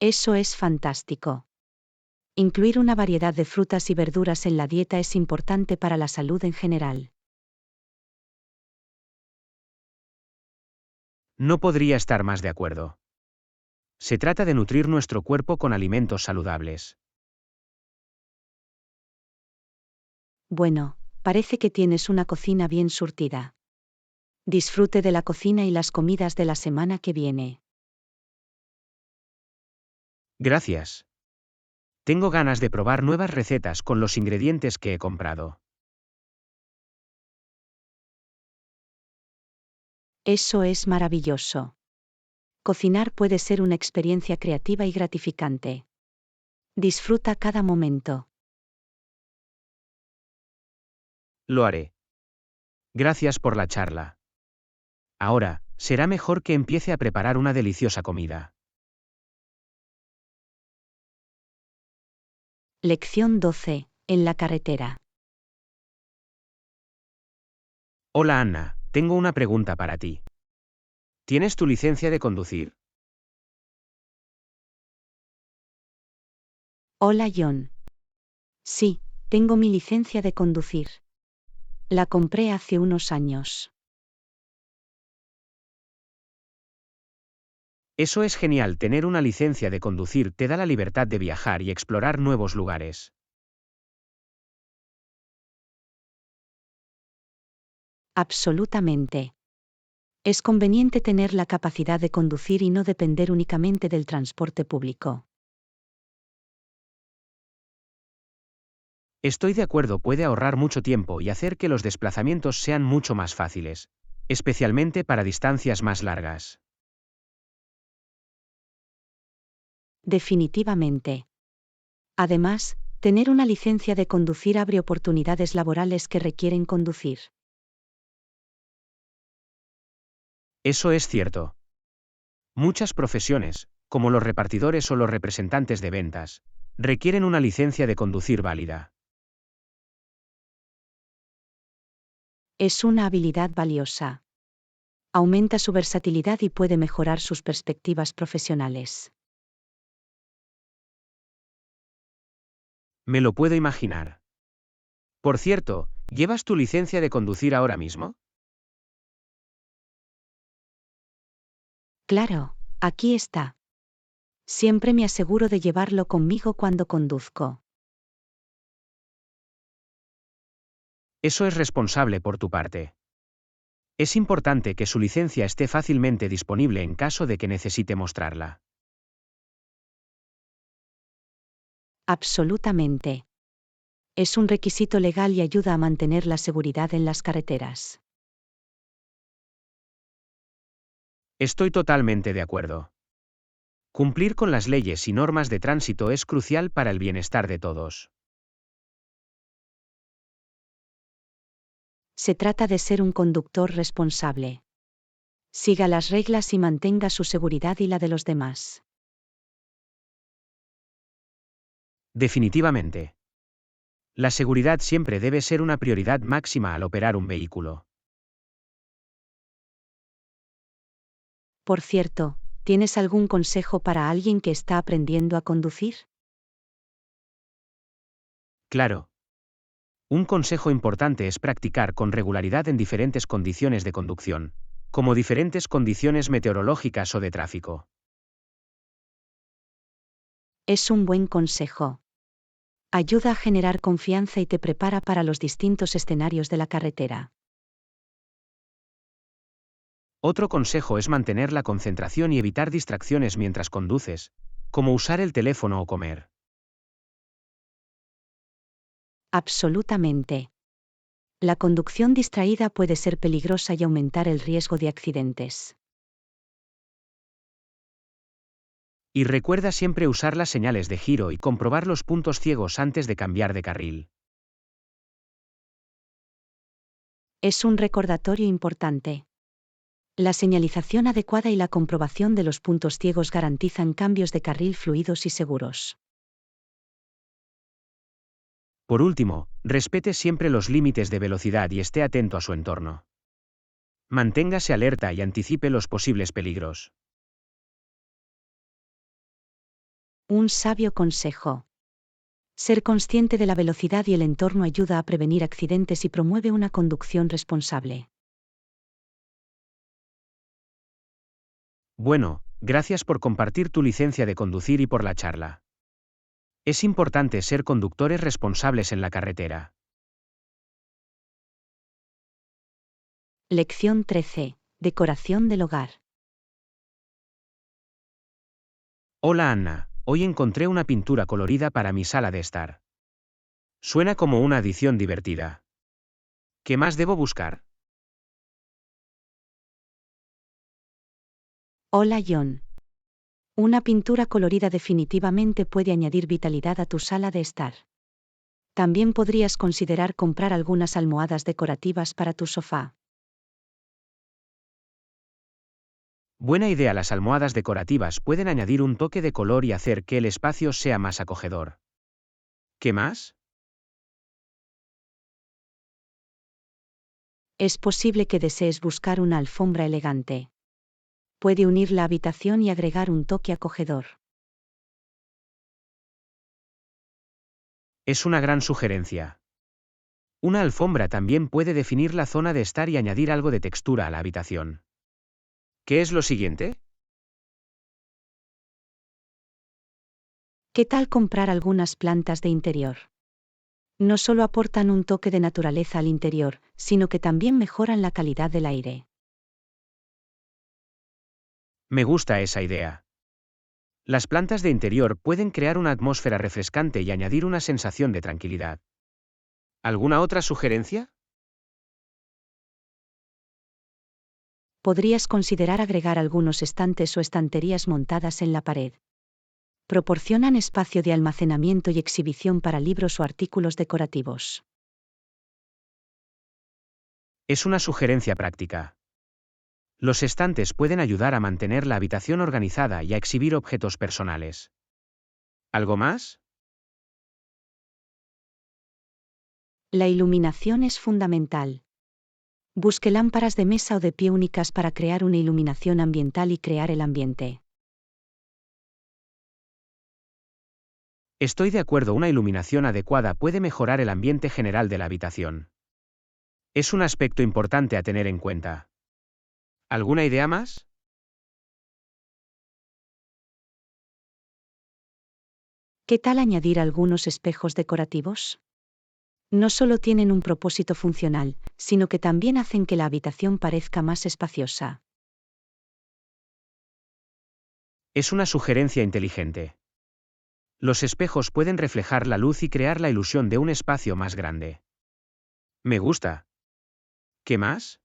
Eso es fantástico. Incluir una variedad de frutas y verduras en la dieta es importante para la salud en general. No podría estar más de acuerdo. Se trata de nutrir nuestro cuerpo con alimentos saludables. Bueno, parece que tienes una cocina bien surtida. Disfrute de la cocina y las comidas de la semana que viene. Gracias. Tengo ganas de probar nuevas recetas con los ingredientes que he comprado. Eso es maravilloso. Cocinar puede ser una experiencia creativa y gratificante. Disfruta cada momento. Lo haré. Gracias por la charla. Ahora, será mejor que empiece a preparar una deliciosa comida. Lección 12. En la carretera. Hola Anna, tengo una pregunta para ti. ¿Tienes tu licencia de conducir? Hola John. Sí, tengo mi licencia de conducir. La compré hace unos años. Eso es genial, tener una licencia de conducir te da la libertad de viajar y explorar nuevos lugares. Absolutamente. Es conveniente tener la capacidad de conducir y no depender únicamente del transporte público. Estoy de acuerdo, puede ahorrar mucho tiempo y hacer que los desplazamientos sean mucho más fáciles, especialmente para distancias más largas. Definitivamente. Además, tener una licencia de conducir abre oportunidades laborales que requieren conducir. Eso es cierto. Muchas profesiones, como los repartidores o los representantes de ventas, requieren una licencia de conducir válida. Es una habilidad valiosa. Aumenta su versatilidad y puede mejorar sus perspectivas profesionales. Me lo puedo imaginar. Por cierto, ¿llevas tu licencia de conducir ahora mismo? Claro, aquí está. Siempre me aseguro de llevarlo conmigo cuando conduzco. Eso es responsable por tu parte. Es importante que su licencia esté fácilmente disponible en caso de que necesite mostrarla. Absolutamente. Es un requisito legal y ayuda a mantener la seguridad en las carreteras. Estoy totalmente de acuerdo. Cumplir con las leyes y normas de tránsito es crucial para el bienestar de todos. Se trata de ser un conductor responsable. Siga las reglas y mantenga su seguridad y la de los demás. Definitivamente. La seguridad siempre debe ser una prioridad máxima al operar un vehículo. Por cierto, ¿tienes algún consejo para alguien que está aprendiendo a conducir? Claro. Un consejo importante es practicar con regularidad en diferentes condiciones de conducción, como diferentes condiciones meteorológicas o de tráfico. Es un buen consejo. Ayuda a generar confianza y te prepara para los distintos escenarios de la carretera. Otro consejo es mantener la concentración y evitar distracciones mientras conduces, como usar el teléfono o comer. Absolutamente. La conducción distraída puede ser peligrosa y aumentar el riesgo de accidentes. Y recuerda siempre usar las señales de giro y comprobar los puntos ciegos antes de cambiar de carril. Es un recordatorio importante. La señalización adecuada y la comprobación de los puntos ciegos garantizan cambios de carril fluidos y seguros. Por último, respete siempre los límites de velocidad y esté atento a su entorno. Manténgase alerta y anticipe los posibles peligros. Un sabio consejo. Ser consciente de la velocidad y el entorno ayuda a prevenir accidentes y promueve una conducción responsable. Bueno, gracias por compartir tu licencia de conducir y por la charla. Es importante ser conductores responsables en la carretera. Lección 13. Decoración del hogar. Hola Anna, hoy encontré una pintura colorida para mi sala de estar. Suena como una adición divertida. ¿Qué más debo buscar? Hola John. Una pintura colorida definitivamente puede añadir vitalidad a tu sala de estar. También podrías considerar comprar algunas almohadas decorativas para tu sofá. Buena idea, las almohadas decorativas pueden añadir un toque de color y hacer que el espacio sea más acogedor. ¿Qué más? Es posible que desees buscar una alfombra elegante. Puede unir la habitación y agregar un toque acogedor. Es una gran sugerencia. Una alfombra también puede definir la zona de estar y añadir algo de textura a la habitación. ¿Qué es lo siguiente? ¿Qué tal comprar algunas plantas de interior? No solo aportan un toque de naturaleza al interior, sino que también mejoran la calidad del aire. Me gusta esa idea. Las plantas de interior pueden crear una atmósfera refrescante y añadir una sensación de tranquilidad. ¿Alguna otra sugerencia? Podrías considerar agregar algunos estantes o estanterías montadas en la pared. Proporcionan espacio de almacenamiento y exhibición para libros o artículos decorativos. Es una sugerencia práctica. Los estantes pueden ayudar a mantener la habitación organizada y a exhibir objetos personales. ¿Algo más? La iluminación es fundamental. Busque lámparas de mesa o de pie únicas para crear una iluminación ambiental y crear el ambiente. Estoy de acuerdo, una iluminación adecuada puede mejorar el ambiente general de la habitación. Es un aspecto importante a tener en cuenta. ¿Alguna idea más? ¿Qué tal añadir algunos espejos decorativos? No solo tienen un propósito funcional, sino que también hacen que la habitación parezca más espaciosa. Es una sugerencia inteligente. Los espejos pueden reflejar la luz y crear la ilusión de un espacio más grande. Me gusta. ¿Qué más?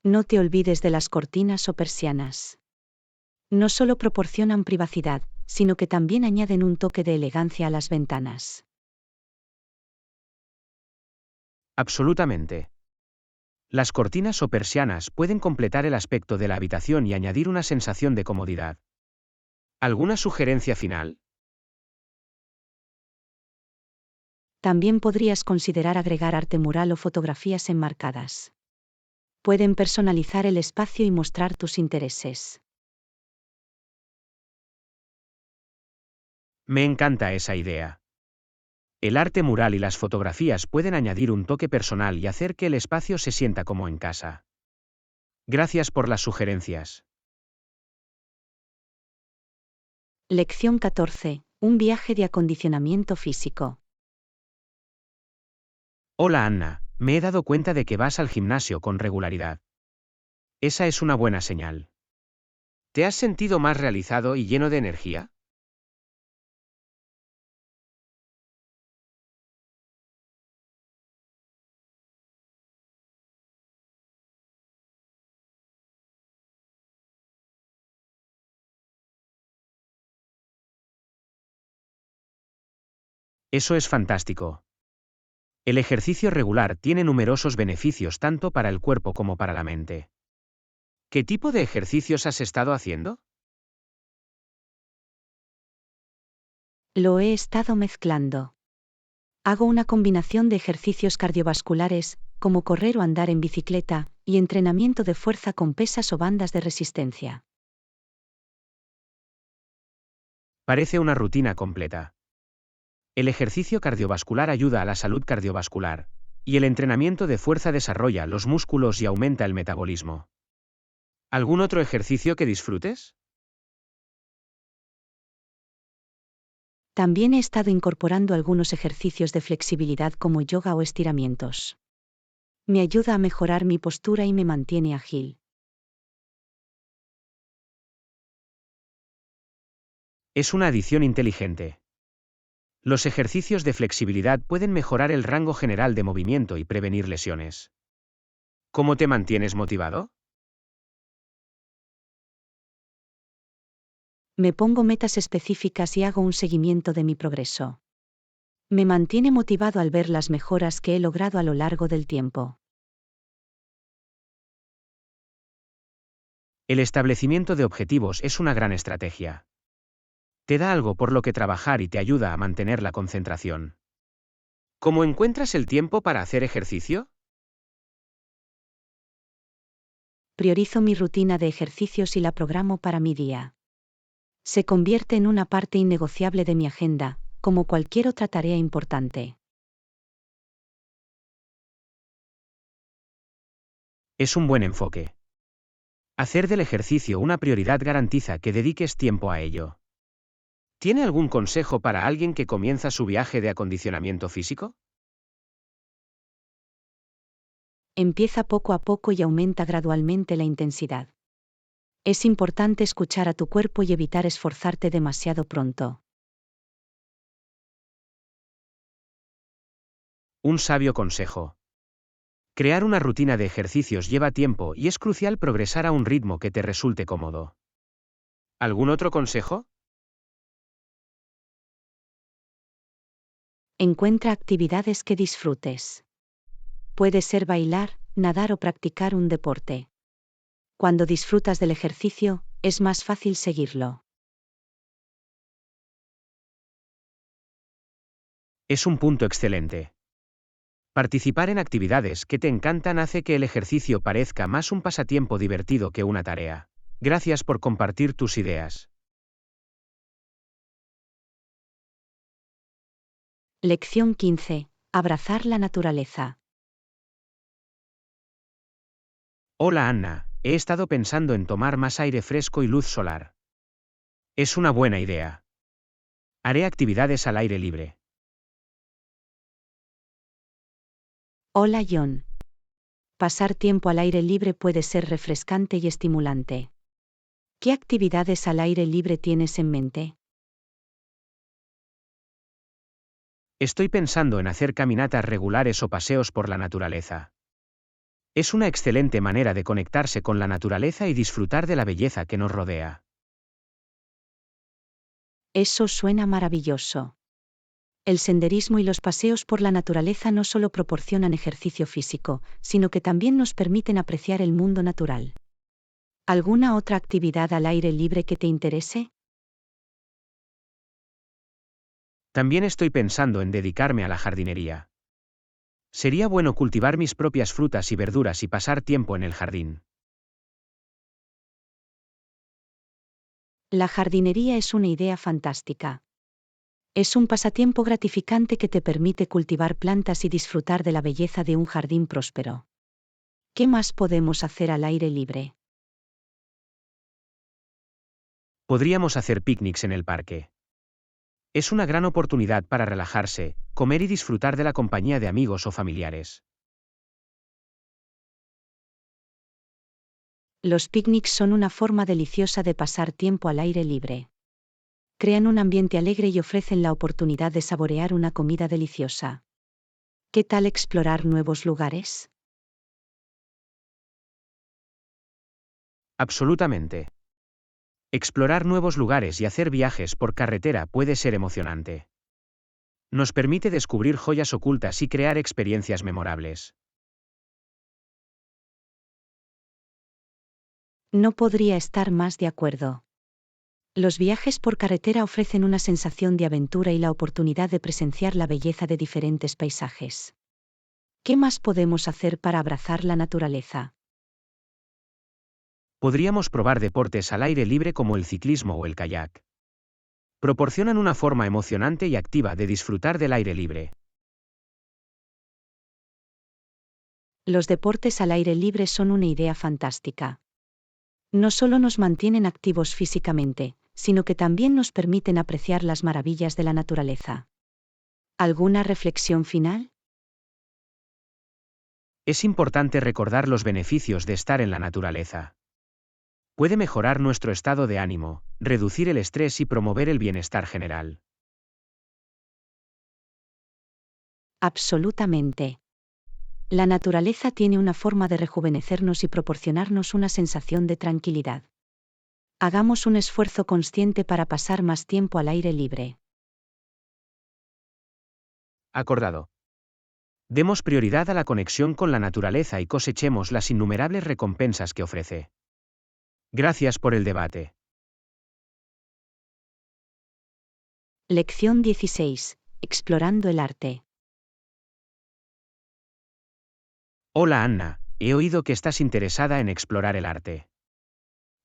No te olvides de las cortinas o persianas. No solo proporcionan privacidad, sino que también añaden un toque de elegancia a las ventanas. Absolutamente. Las cortinas o persianas pueden completar el aspecto de la habitación y añadir una sensación de comodidad. ¿Alguna sugerencia final? También podrías considerar agregar arte mural o fotografías enmarcadas. Pueden personalizar el espacio y mostrar tus intereses. Me encanta esa idea. El arte mural y las fotografías pueden añadir un toque personal y hacer que el espacio se sienta como en casa. Gracias por las sugerencias. Lección 14. Un viaje de acondicionamiento físico. Hola Anna, me he dado cuenta de que vas al gimnasio con regularidad. Esa es una buena señal. ¿Te has sentido más realizado y lleno de energía? Eso es fantástico. El ejercicio regular tiene numerosos beneficios tanto para el cuerpo como para la mente. ¿Qué tipo de ejercicios has estado haciendo? Lo he estado mezclando. Hago una combinación de ejercicios cardiovasculares, como correr o andar en bicicleta, y entrenamiento de fuerza con pesas o bandas de resistencia. Parece una rutina completa. El ejercicio cardiovascular ayuda a la salud cardiovascular, y el entrenamiento de fuerza desarrolla los músculos y aumenta el metabolismo. ¿Algún otro ejercicio que disfrutes? También he estado incorporando algunos ejercicios de flexibilidad como yoga o estiramientos. Me ayuda a mejorar mi postura y me mantiene ágil. Es una adición inteligente. Los ejercicios de flexibilidad pueden mejorar el rango general de movimiento y prevenir lesiones. ¿Cómo te mantienes motivado? Me pongo metas específicas y hago un seguimiento de mi progreso. Me mantiene motivado al ver las mejoras que he logrado a lo largo del tiempo. El establecimiento de objetivos es una gran estrategia. Te da algo por lo que trabajar y te ayuda a mantener la concentración. ¿Cómo encuentras el tiempo para hacer ejercicio? Priorizo mi rutina de ejercicios y la programo para mi día. Se convierte en una parte innegociable de mi agenda, como cualquier otra tarea importante. Es un buen enfoque. Hacer del ejercicio una prioridad garantiza que dediques tiempo a ello. ¿Tiene algún consejo para alguien que comienza su viaje de acondicionamiento físico? Empieza poco a poco y aumenta gradualmente la intensidad. Es importante escuchar a tu cuerpo y evitar esforzarte demasiado pronto. Un sabio consejo. Crear una rutina de ejercicios lleva tiempo y es crucial progresar a un ritmo que te resulte cómodo. ¿Algún otro consejo? Encuentra actividades que disfrutes. Puede ser bailar, nadar o practicar un deporte. Cuando disfrutas del ejercicio, es más fácil seguirlo. Es un punto excelente. Participar en actividades que te encantan hace que el ejercicio parezca más un pasatiempo divertido que una tarea. Gracias por compartir tus ideas. Lección 15. Abrazar la naturaleza. Hola Anna, he estado pensando en tomar más aire fresco y luz solar. Es una buena idea. Haré actividades al aire libre. Hola John. Pasar tiempo al aire libre puede ser refrescante y estimulante. ¿Qué actividades al aire libre tienes en mente? Estoy pensando en hacer caminatas regulares o paseos por la naturaleza. Es una excelente manera de conectarse con la naturaleza y disfrutar de la belleza que nos rodea. Eso suena maravilloso. El senderismo y los paseos por la naturaleza no solo proporcionan ejercicio físico, sino que también nos permiten apreciar el mundo natural. ¿Alguna otra actividad al aire libre que te interese? También estoy pensando en dedicarme a la jardinería. Sería bueno cultivar mis propias frutas y verduras y pasar tiempo en el jardín. La jardinería es una idea fantástica. Es un pasatiempo gratificante que te permite cultivar plantas y disfrutar de la belleza de un jardín próspero. ¿Qué más podemos hacer al aire libre? Podríamos hacer picnics en el parque. Es una gran oportunidad para relajarse, comer y disfrutar de la compañía de amigos o familiares. Los picnics son una forma deliciosa de pasar tiempo al aire libre. Crean un ambiente alegre y ofrecen la oportunidad de saborear una comida deliciosa. ¿Qué tal explorar nuevos lugares? Absolutamente. Explorar nuevos lugares y hacer viajes por carretera puede ser emocionante. Nos permite descubrir joyas ocultas y crear experiencias memorables. No podría estar más de acuerdo. Los viajes por carretera ofrecen una sensación de aventura y la oportunidad de presenciar la belleza de diferentes paisajes. ¿Qué más podemos hacer para abrazar la naturaleza? Podríamos probar deportes al aire libre como el ciclismo o el kayak. Proporcionan una forma emocionante y activa de disfrutar del aire libre. Los deportes al aire libre son una idea fantástica. No solo nos mantienen activos físicamente, sino que también nos permiten apreciar las maravillas de la naturaleza. ¿Alguna reflexión final? Es importante recordar los beneficios de estar en la naturaleza. Puede mejorar nuestro estado de ánimo, reducir el estrés y promover el bienestar general. Absolutamente. La naturaleza tiene una forma de rejuvenecernos y proporcionarnos una sensación de tranquilidad. Hagamos un esfuerzo consciente para pasar más tiempo al aire libre. Acordado. Demos prioridad a la conexión con la naturaleza y cosechemos las innumerables recompensas que ofrece. Gracias por el debate. Lección 16. Explorando el arte. Hola Anna, he oído que estás interesada en explorar el arte.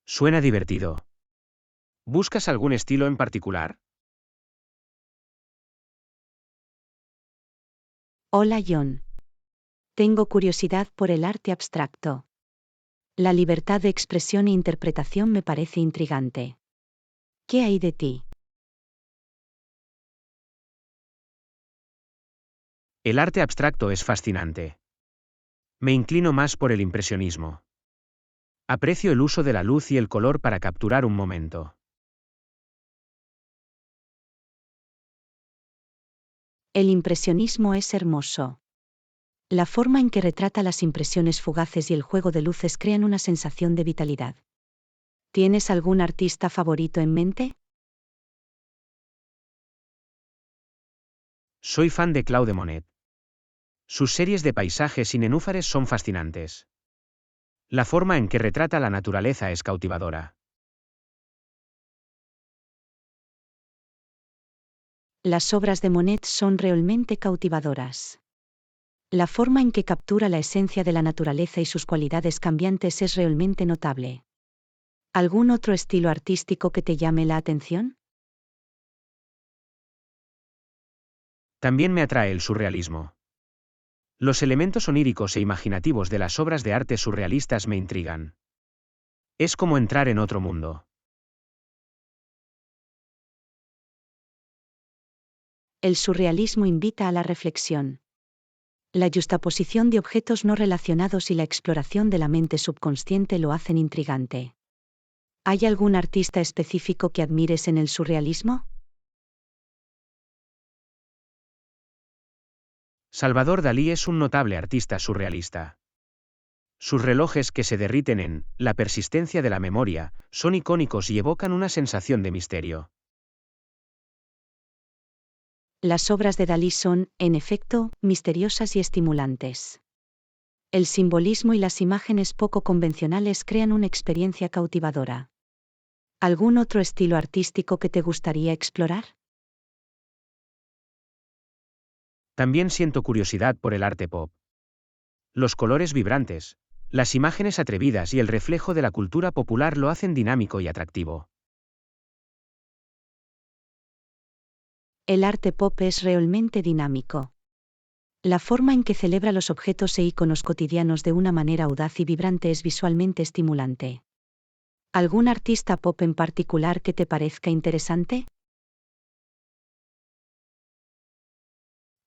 Suena divertido. ¿Buscas algún estilo en particular? Hola John. Tengo curiosidad por el arte abstracto. La libertad de expresión e interpretación me parece intrigante. ¿Qué hay de ti? El arte abstracto es fascinante. Me inclino más por el impresionismo. Aprecio el uso de la luz y el color para capturar un momento. El impresionismo es hermoso. La forma en que retrata las impresiones fugaces y el juego de luces crean una sensación de vitalidad. ¿Tienes algún artista favorito en mente? Soy fan de Claude Monet. Sus series de paisajes y nenúfares son fascinantes. La forma en que retrata la naturaleza es cautivadora. Las obras de Monet son realmente cautivadoras. La forma en que captura la esencia de la naturaleza y sus cualidades cambiantes es realmente notable. ¿Algún otro estilo artístico que te llame la atención? También me atrae el surrealismo. Los elementos oníricos e imaginativos de las obras de arte surrealistas me intrigan. Es como entrar en otro mundo. El surrealismo invita a la reflexión. La yuxtaposición de objetos no relacionados y la exploración de la mente subconsciente lo hacen intrigante. ¿Hay algún artista específico que admires en el surrealismo? Salvador Dalí es un notable artista surrealista. Sus relojes que se derriten en la persistencia de la memoria son icónicos y evocan una sensación de misterio. Las obras de Dalí son, en efecto, misteriosas y estimulantes. El simbolismo y las imágenes poco convencionales crean una experiencia cautivadora. ¿Algún otro estilo artístico que te gustaría explorar? También siento curiosidad por el arte pop. Los colores vibrantes, las imágenes atrevidas y el reflejo de la cultura popular lo hacen dinámico y atractivo. El arte pop es realmente dinámico. La forma en que celebra los objetos e iconos cotidianos de una manera audaz y vibrante es visualmente estimulante. ¿Algún artista pop en particular que te parezca interesante?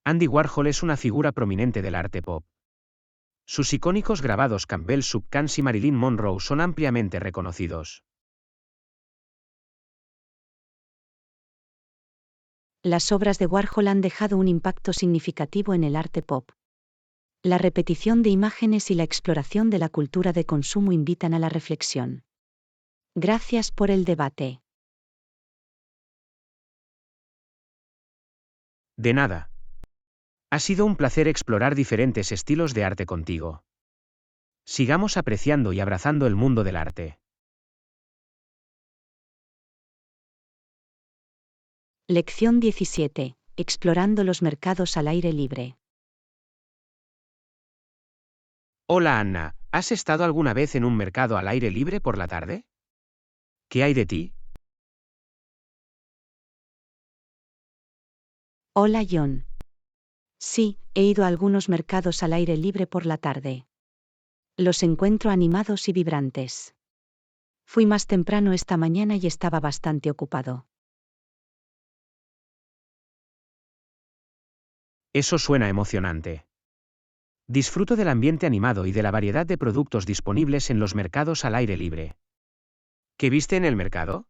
Andy Warhol es una figura prominente del arte pop. Sus icónicos grabados Campbell Soup Cans y Marilyn Monroe son ampliamente reconocidos. Las obras de Warhol han dejado un impacto significativo en el arte pop. La repetición de imágenes y la exploración de la cultura de consumo invitan a la reflexión. Gracias por el debate. De nada. Ha sido un placer explorar diferentes estilos de arte contigo. Sigamos apreciando y abrazando el mundo del arte. Lección 17. Explorando los mercados al aire libre. Hola Anna, ¿has estado alguna vez en un mercado al aire libre por la tarde? ¿Qué hay de ti? Hola John. Sí, he ido a algunos mercados al aire libre por la tarde. Los encuentro animados y vibrantes. Fui más temprano esta mañana y estaba bastante ocupado. Eso suena emocionante. Disfruto del ambiente animado y de la variedad de productos disponibles en los mercados al aire libre. ¿Qué viste en el mercado?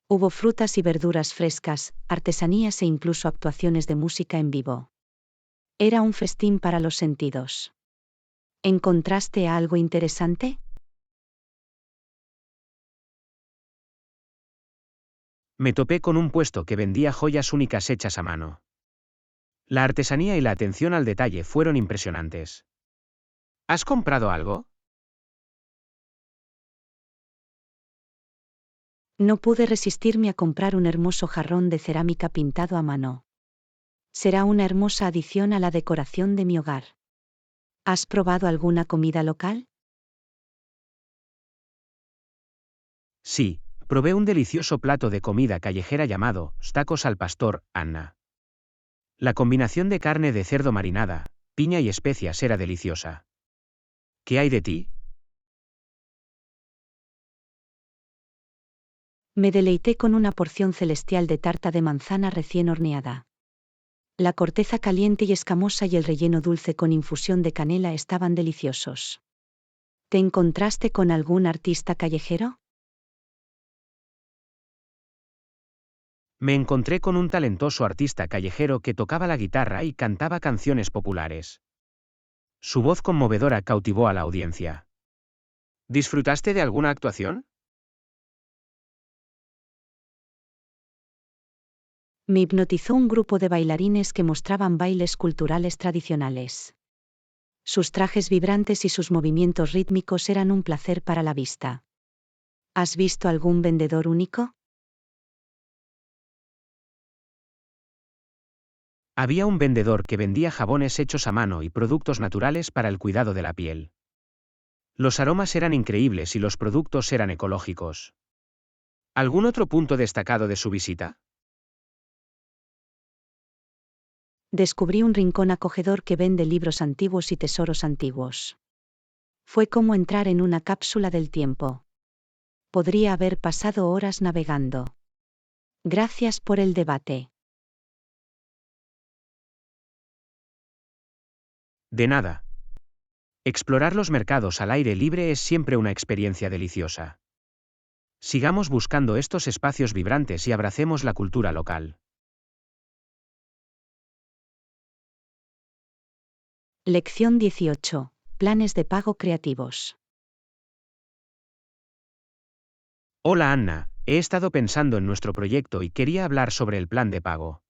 Hubo frutas y verduras frescas, artesanías e incluso actuaciones de música en vivo. Era un festín para los sentidos. ¿Encontraste algo interesante? Me topé con un puesto que vendía joyas únicas hechas a mano. La artesanía y la atención al detalle fueron impresionantes. ¿Has comprado algo? No pude resistirme a comprar un hermoso jarrón de cerámica pintado a mano. Será una hermosa adición a la decoración de mi hogar. ¿Has probado alguna comida local? Sí, probé un delicioso plato de comida callejera llamado tacos al pastor, Anna. La combinación de carne de cerdo marinada, piña y especias era deliciosa. ¿Qué hay de ti? Me deleité con una porción celestial de tarta de manzana recién horneada. La corteza caliente y escamosa y el relleno dulce con infusión de canela estaban deliciosos. ¿Te encontraste con algún artista callejero? Me encontré con un talentoso artista callejero que tocaba la guitarra y cantaba canciones populares. Su voz conmovedora cautivó a la audiencia. ¿Disfrutaste de alguna actuación? Me hipnotizó un grupo de bailarines que mostraban bailes culturales tradicionales. Sus trajes vibrantes y sus movimientos rítmicos eran un placer para la vista. ¿Has visto algún vendedor único? Había un vendedor que vendía jabones hechos a mano y productos naturales para el cuidado de la piel. Los aromas eran increíbles y los productos eran ecológicos. ¿Algún otro punto destacado de su visita? Descubrí un rincón acogedor que vende libros antiguos y tesoros antiguos. Fue como entrar en una cápsula del tiempo. Podría haber pasado horas navegando. Gracias por el debate. De nada. Explorar los mercados al aire libre es siempre una experiencia deliciosa. Sigamos buscando estos espacios vibrantes y abracemos la cultura local. Lección 18. Planes de pago creativos. Hola Anna, he estado pensando en nuestro proyecto y quería hablar sobre el plan de pago.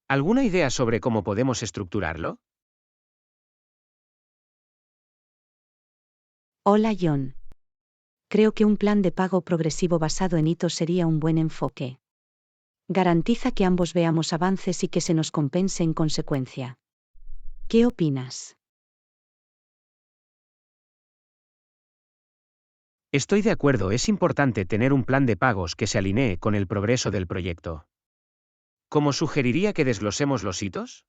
¿Alguna idea sobre cómo podemos estructurarlo? Hola John. Creo que un plan de pago progresivo basado en hitos sería un buen enfoque. Garantiza que ambos veamos avances y que se nos compense en consecuencia. ¿Qué opinas? Estoy de acuerdo, es importante tener un plan de pagos que se alinee con el progreso del proyecto. ¿Cómo sugeriría que desglosemos los hitos?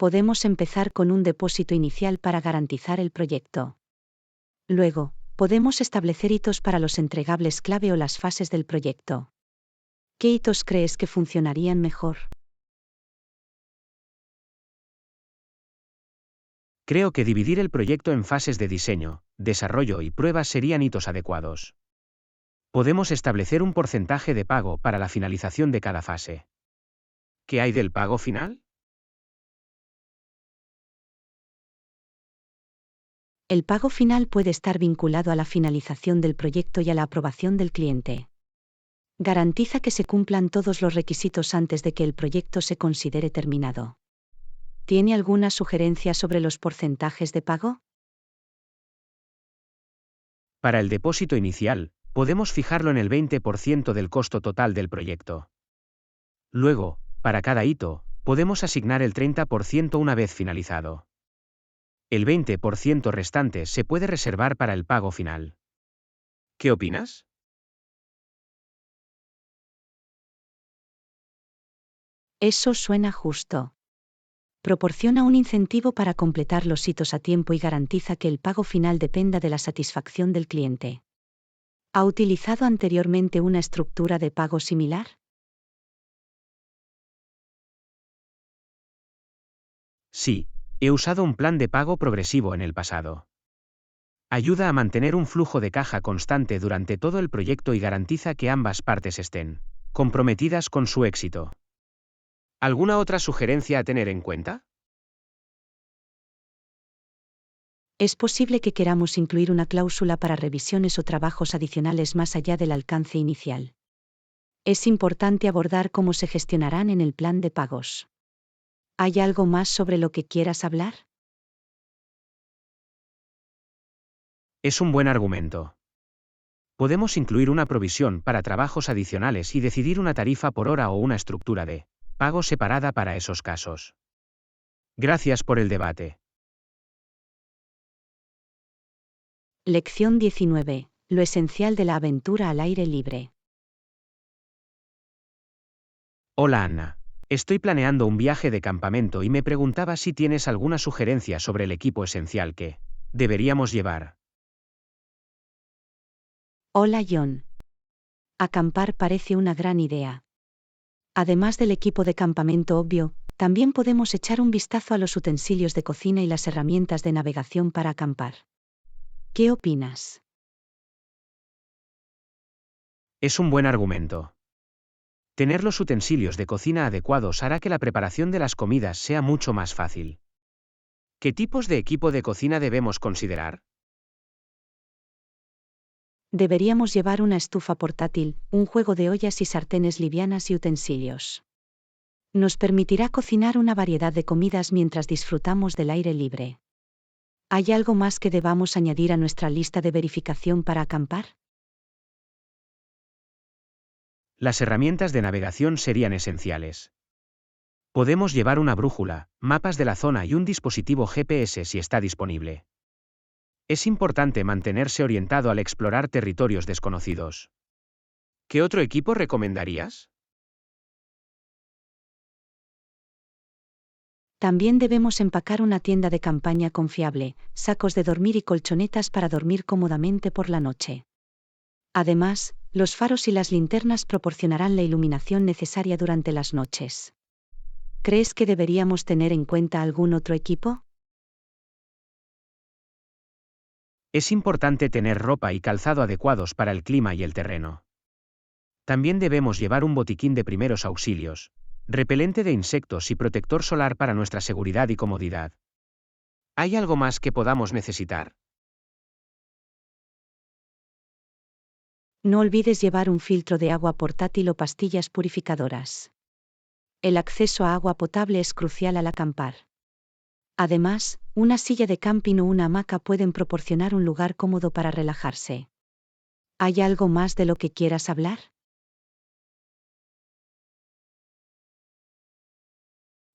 Podemos empezar con un depósito inicial para garantizar el proyecto. Luego, podemos establecer hitos para los entregables clave o las fases del proyecto. ¿Qué hitos crees que funcionarían mejor? Creo que dividir el proyecto en fases de diseño, desarrollo y pruebas serían hitos adecuados. Podemos establecer un porcentaje de pago para la finalización de cada fase. ¿Qué hay del pago final? El pago final puede estar vinculado a la finalización del proyecto y a la aprobación del cliente. Garantiza que se cumplan todos los requisitos antes de que el proyecto se considere terminado. ¿Tiene alguna sugerencia sobre los porcentajes de pago? Para el depósito inicial, podemos fijarlo en el 20% del costo total del proyecto. Luego, para cada hito, podemos asignar el 30% una vez finalizado. El 20% restante se puede reservar para el pago final. ¿Qué opinas? Eso suena justo. Proporciona un incentivo para completar los hitos a tiempo y garantiza que el pago final dependa de la satisfacción del cliente. ¿Ha utilizado anteriormente una estructura de pago similar? Sí, he usado un plan de pago progresivo en el pasado. Ayuda a mantener un flujo de caja constante durante todo el proyecto y garantiza que ambas partes estén comprometidas con su éxito. ¿Alguna otra sugerencia a tener en cuenta? Es posible que queramos incluir una cláusula para revisiones o trabajos adicionales más allá del alcance inicial. Es importante abordar cómo se gestionarán en el plan de pagos. ¿Hay algo más sobre lo que quieras hablar? Es un buen argumento. Podemos incluir una provisión para trabajos adicionales y decidir una tarifa por hora o una estructura de pago separada para esos casos. Gracias por el debate. Lección 19. Lo esencial de la aventura al aire libre. Hola Anna. Estoy planeando un viaje de campamento y me preguntaba si tienes alguna sugerencia sobre el equipo esencial que deberíamos llevar. Hola John. Acampar parece una gran idea. Además del equipo de campamento obvio, también podemos echar un vistazo a los utensilios de cocina y las herramientas de navegación para acampar. ¿Qué opinas? Es un buen argumento. Tener los utensilios de cocina adecuados hará que la preparación de las comidas sea mucho más fácil. ¿Qué tipos de equipo de cocina debemos considerar? Deberíamos llevar una estufa portátil, un juego de ollas y sartenes livianas y utensilios. Nos permitirá cocinar una variedad de comidas mientras disfrutamos del aire libre. ¿Hay algo más que debamos añadir a nuestra lista de verificación para acampar? Las herramientas de navegación serían esenciales. Podemos llevar una brújula, mapas de la zona y un dispositivo GPS si está disponible. Es importante mantenerse orientado al explorar territorios desconocidos. ¿Qué otro equipo recomendarías? También debemos empacar una tienda de campaña confiable, sacos de dormir y colchonetas para dormir cómodamente por la noche. Además, los faros y las linternas proporcionarán la iluminación necesaria durante las noches. ¿Crees que deberíamos tener en cuenta algún otro equipo? Es importante tener ropa y calzado adecuados para el clima y el terreno. También debemos llevar un botiquín de primeros auxilios, repelente de insectos y protector solar para nuestra seguridad y comodidad. ¿Hay algo más que podamos necesitar? No olvides llevar un filtro de agua portátil o pastillas purificadoras. El acceso a agua potable es crucial al acampar. Además, una silla de camping o una hamaca pueden proporcionar un lugar cómodo para relajarse. ¿Hay algo más de lo que quieras hablar?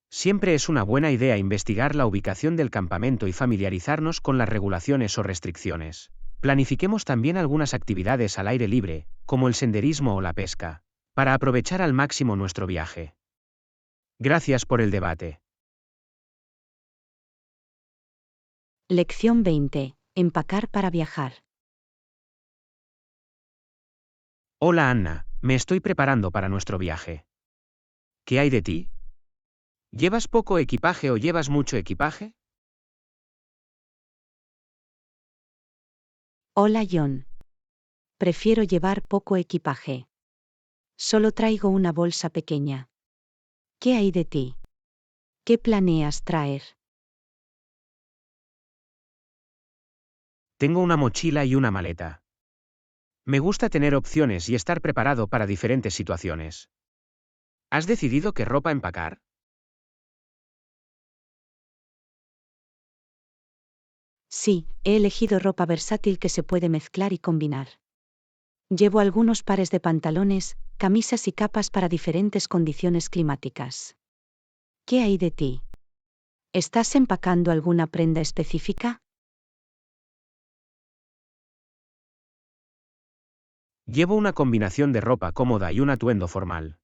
Siempre es una buena idea investigar la ubicación del campamento y familiarizarnos con las regulaciones o restricciones. Planifiquemos también algunas actividades al aire libre, como el senderismo o la pesca, para aprovechar al máximo nuestro viaje. Gracias por el debate. Lección 20. Empacar para viajar. Hola Anna, me estoy preparando para nuestro viaje. ¿Qué hay de ti? ¿Llevas poco equipaje o llevas mucho equipaje? Hola John. Prefiero llevar poco equipaje. Solo traigo una bolsa pequeña. ¿Qué hay de ti? ¿Qué planeas traer? Tengo una mochila y una maleta. Me gusta tener opciones y estar preparado para diferentes situaciones. ¿Has decidido qué ropa empacar? Sí, he elegido ropa versátil que se puede mezclar y combinar. Llevo algunos pares de pantalones, camisas y capas para diferentes condiciones climáticas. ¿Qué hay de ti? ¿Estás empacando alguna prenda específica? Llevo una combinación de ropa cómoda y un atuendo formal.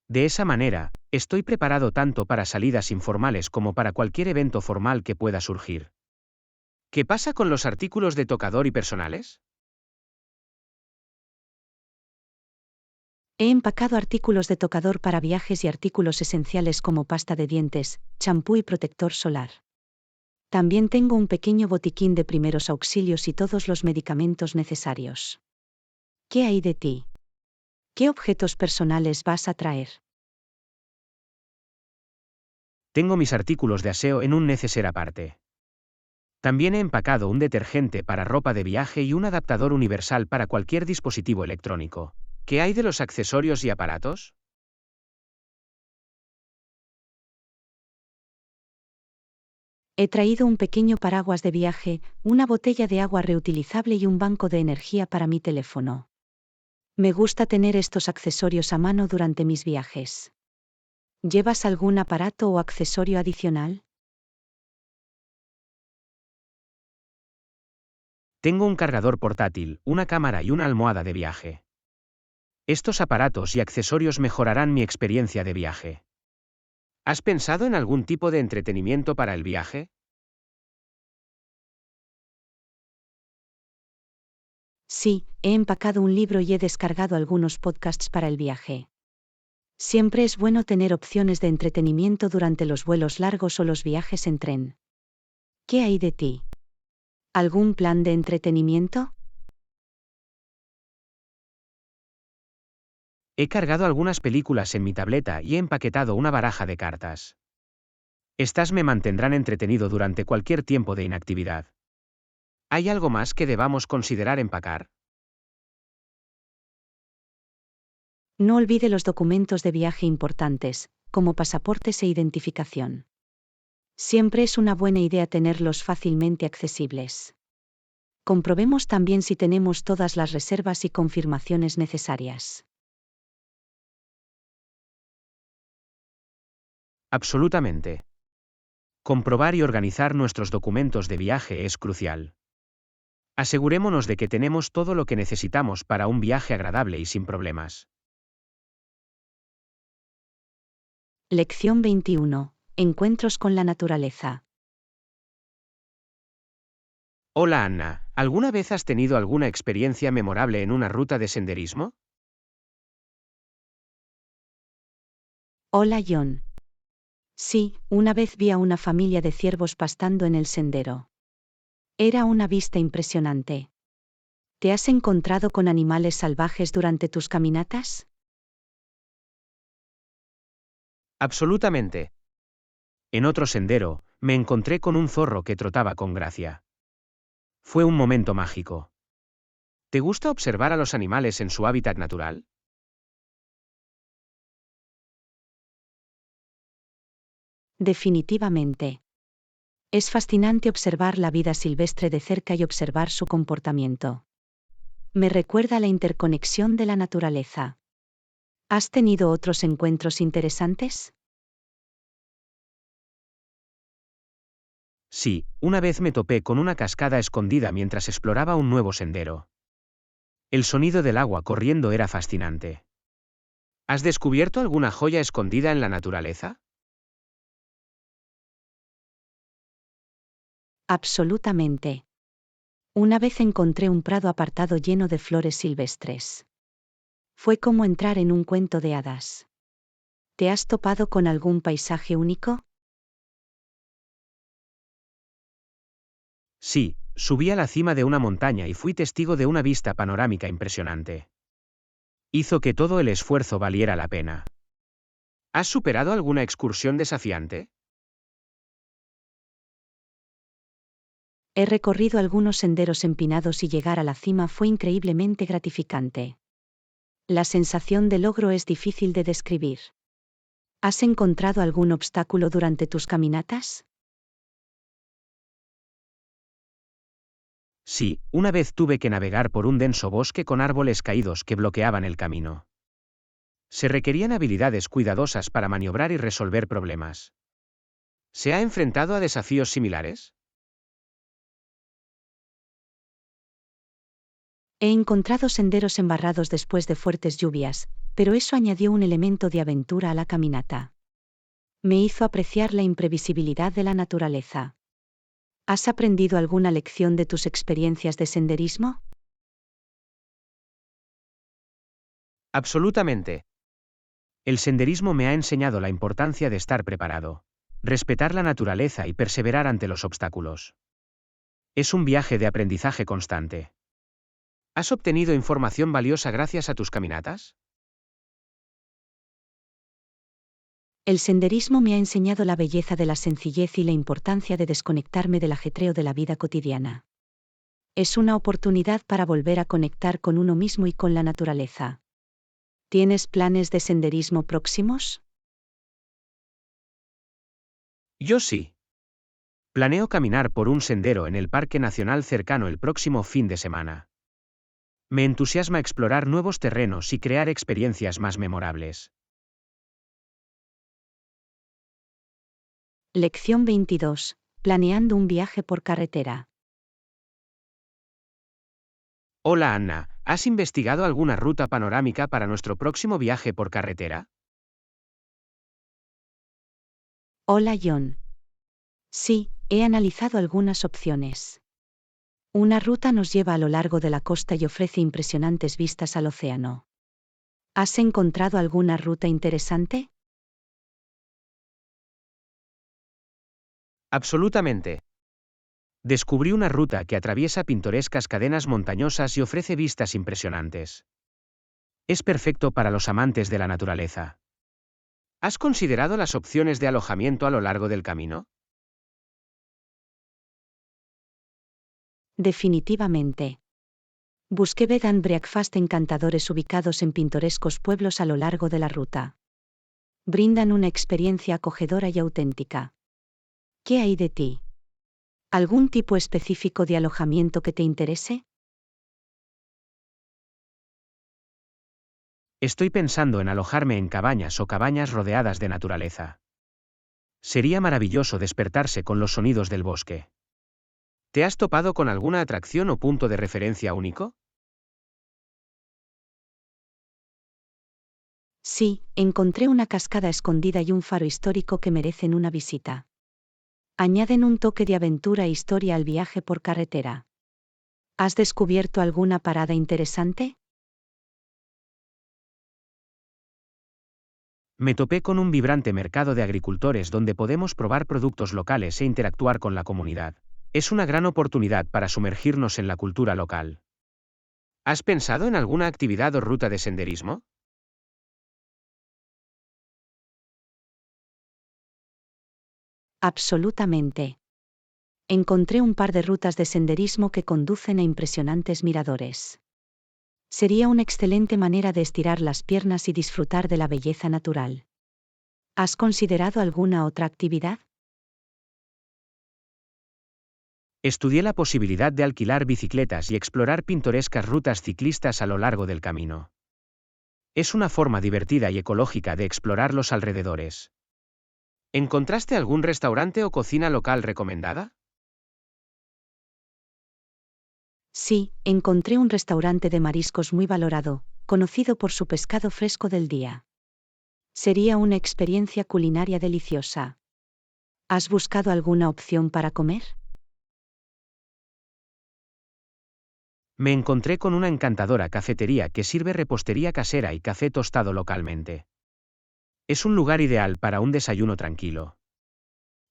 De esa manera, estoy preparado tanto para salidas informales como para cualquier evento formal que pueda surgir. ¿Qué pasa con los artículos de tocador y personales? He empacado artículos de tocador para viajes y artículos esenciales como pasta de dientes, champú y protector solar. También tengo un pequeño botiquín de primeros auxilios y todos los medicamentos necesarios. ¿Qué hay de ti? ¿Qué objetos personales vas a traer? Tengo mis artículos de aseo en un neceser aparte. También he empacado un detergente para ropa de viaje y un adaptador universal para cualquier dispositivo electrónico. ¿Qué hay de los accesorios y aparatos? He traído un pequeño paraguas de viaje, una botella de agua reutilizable y un banco de energía para mi teléfono. Me gusta tener estos accesorios a mano durante mis viajes. ¿Llevas algún aparato o accesorio adicional? Tengo un cargador portátil, una cámara y una almohada de viaje. Estos aparatos y accesorios mejorarán mi experiencia de viaje. ¿Has pensado en algún tipo de entretenimiento para el viaje? Sí, he empacado un libro y he descargado algunos podcasts para el viaje. Siempre es bueno tener opciones de entretenimiento durante los vuelos largos o los viajes en tren. ¿Qué hay de ti? ¿Algún plan de entretenimiento? He cargado algunas películas en mi tableta y he empaquetado una baraja de cartas. Estas me mantendrán entretenido durante cualquier tiempo de inactividad. ¿Hay algo más que debamos considerar empacar? No olvide los documentos de viaje importantes, como pasaportes e identificación. Siempre es una buena idea tenerlos fácilmente accesibles. Comprobemos también si tenemos todas las reservas y confirmaciones necesarias. Absolutamente. Comprobar y organizar nuestros documentos de viaje es crucial. Asegurémonos de que tenemos todo lo que necesitamos para un viaje agradable y sin problemas. Lección 21. Encuentros con la naturaleza. Hola Anna, ¿alguna vez has tenido alguna experiencia memorable en una ruta de senderismo? Hola John. Sí, una vez vi a una familia de ciervos pastando en el sendero. Era una vista impresionante. ¿Te has encontrado con animales salvajes durante tus caminatas? Absolutamente. En otro sendero, me encontré con un zorro que trotaba con gracia. Fue un momento mágico. ¿Te gusta observar a los animales en su hábitat natural? Definitivamente. Es fascinante observar la vida silvestre de cerca y observar su comportamiento. Me recuerda a la interconexión de la naturaleza. ¿Has tenido otros encuentros interesantes? Sí, una vez me topé con una cascada escondida mientras exploraba un nuevo sendero. El sonido del agua corriendo era fascinante. ¿Has descubierto alguna joya escondida en la naturaleza? Absolutamente. Una vez encontré un prado apartado lleno de flores silvestres. Fue como entrar en un cuento de hadas. ¿Te has topado con algún paisaje único? Sí, subí a la cima de una montaña y fui testigo de una vista panorámica impresionante. Hizo que todo el esfuerzo valiera la pena. ¿Has superado alguna excursión desafiante? He recorrido algunos senderos empinados y llegar a la cima fue increíblemente gratificante. La sensación de logro es difícil de describir. ¿Has encontrado algún obstáculo durante tus caminatas? Sí, una vez tuve que navegar por un denso bosque con árboles caídos que bloqueaban el camino. Se requerían habilidades cuidadosas para maniobrar y resolver problemas. ¿Se ha enfrentado a desafíos similares? He encontrado senderos embarrados después de fuertes lluvias, pero eso añadió un elemento de aventura a la caminata. Me hizo apreciar la imprevisibilidad de la naturaleza. ¿Has aprendido alguna lección de tus experiencias de senderismo? Absolutamente. El senderismo me ha enseñado la importancia de estar preparado, respetar la naturaleza y perseverar ante los obstáculos. Es un viaje de aprendizaje constante. ¿Has obtenido información valiosa gracias a tus caminatas? El senderismo me ha enseñado la belleza de la sencillez y la importancia de desconectarme del ajetreo de la vida cotidiana. Es una oportunidad para volver a conectar con uno mismo y con la naturaleza. ¿Tienes planes de senderismo próximos? Yo sí. Planeo caminar por un sendero en el Parque Nacional cercano el próximo fin de semana. Me entusiasma explorar nuevos terrenos y crear experiencias más memorables. Lección 22. Planeando un viaje por carretera. Hola Anna, ¿has investigado alguna ruta panorámica para nuestro próximo viaje por carretera? Hola John. Sí, he analizado algunas opciones. Una ruta nos lleva a lo largo de la costa y ofrece impresionantes vistas al océano. ¿Has encontrado alguna ruta interesante? Absolutamente. Descubrí una ruta que atraviesa pintorescas cadenas montañosas y ofrece vistas impresionantes. Es perfecto para los amantes de la naturaleza. ¿Has considerado las opciones de alojamiento a lo largo del camino? Definitivamente. Busqué bed and breakfast encantadores ubicados en pintorescos pueblos a lo largo de la ruta. Brindan una experiencia acogedora y auténtica. ¿Qué hay de ti? ¿Algún tipo específico de alojamiento que te interese? Estoy pensando en alojarme en cabañas o cabañas rodeadas de naturaleza. Sería maravilloso despertarse con los sonidos del bosque. ¿Te has topado con alguna atracción o punto de referencia único? Sí, encontré una cascada escondida y un faro histórico que merecen una visita. Añaden un toque de aventura e historia al viaje por carretera. ¿Has descubierto alguna parada interesante? Me topé con un vibrante mercado de agricultores donde podemos probar productos locales e interactuar con la comunidad. Es una gran oportunidad para sumergirnos en la cultura local. ¿Has pensado en alguna actividad o ruta de senderismo? Absolutamente. Encontré un par de rutas de senderismo que conducen a impresionantes miradores. Sería una excelente manera de estirar las piernas y disfrutar de la belleza natural. ¿Has considerado alguna otra actividad? Estudié la posibilidad de alquilar bicicletas y explorar pintorescas rutas ciclistas a lo largo del camino. Es una forma divertida y ecológica de explorar los alrededores. ¿Encontraste algún restaurante o cocina local recomendada? Sí, encontré un restaurante de mariscos muy valorado, conocido por su pescado fresco del día. Sería una experiencia culinaria deliciosa. ¿Has buscado alguna opción para comer? Me encontré con una encantadora cafetería que sirve repostería casera y café tostado localmente. Es un lugar ideal para un desayuno tranquilo.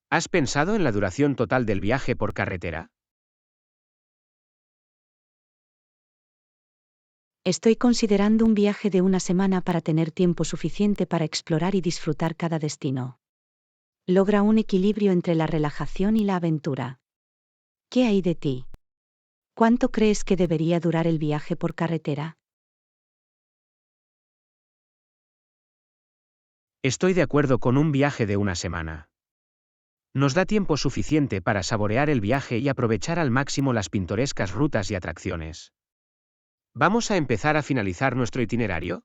¿Has pensado en la duración total del viaje por carretera? Estoy considerando un viaje de una semana para tener tiempo suficiente para explorar y disfrutar cada destino. Logra un equilibrio entre la relajación y la aventura. ¿Qué hay de ti? ¿Cuánto crees que debería durar el viaje por carretera? Estoy de acuerdo con un viaje de una semana. Nos da tiempo suficiente para saborear el viaje y aprovechar al máximo las pintorescas rutas y atracciones. ¿Vamos a empezar a finalizar nuestro itinerario?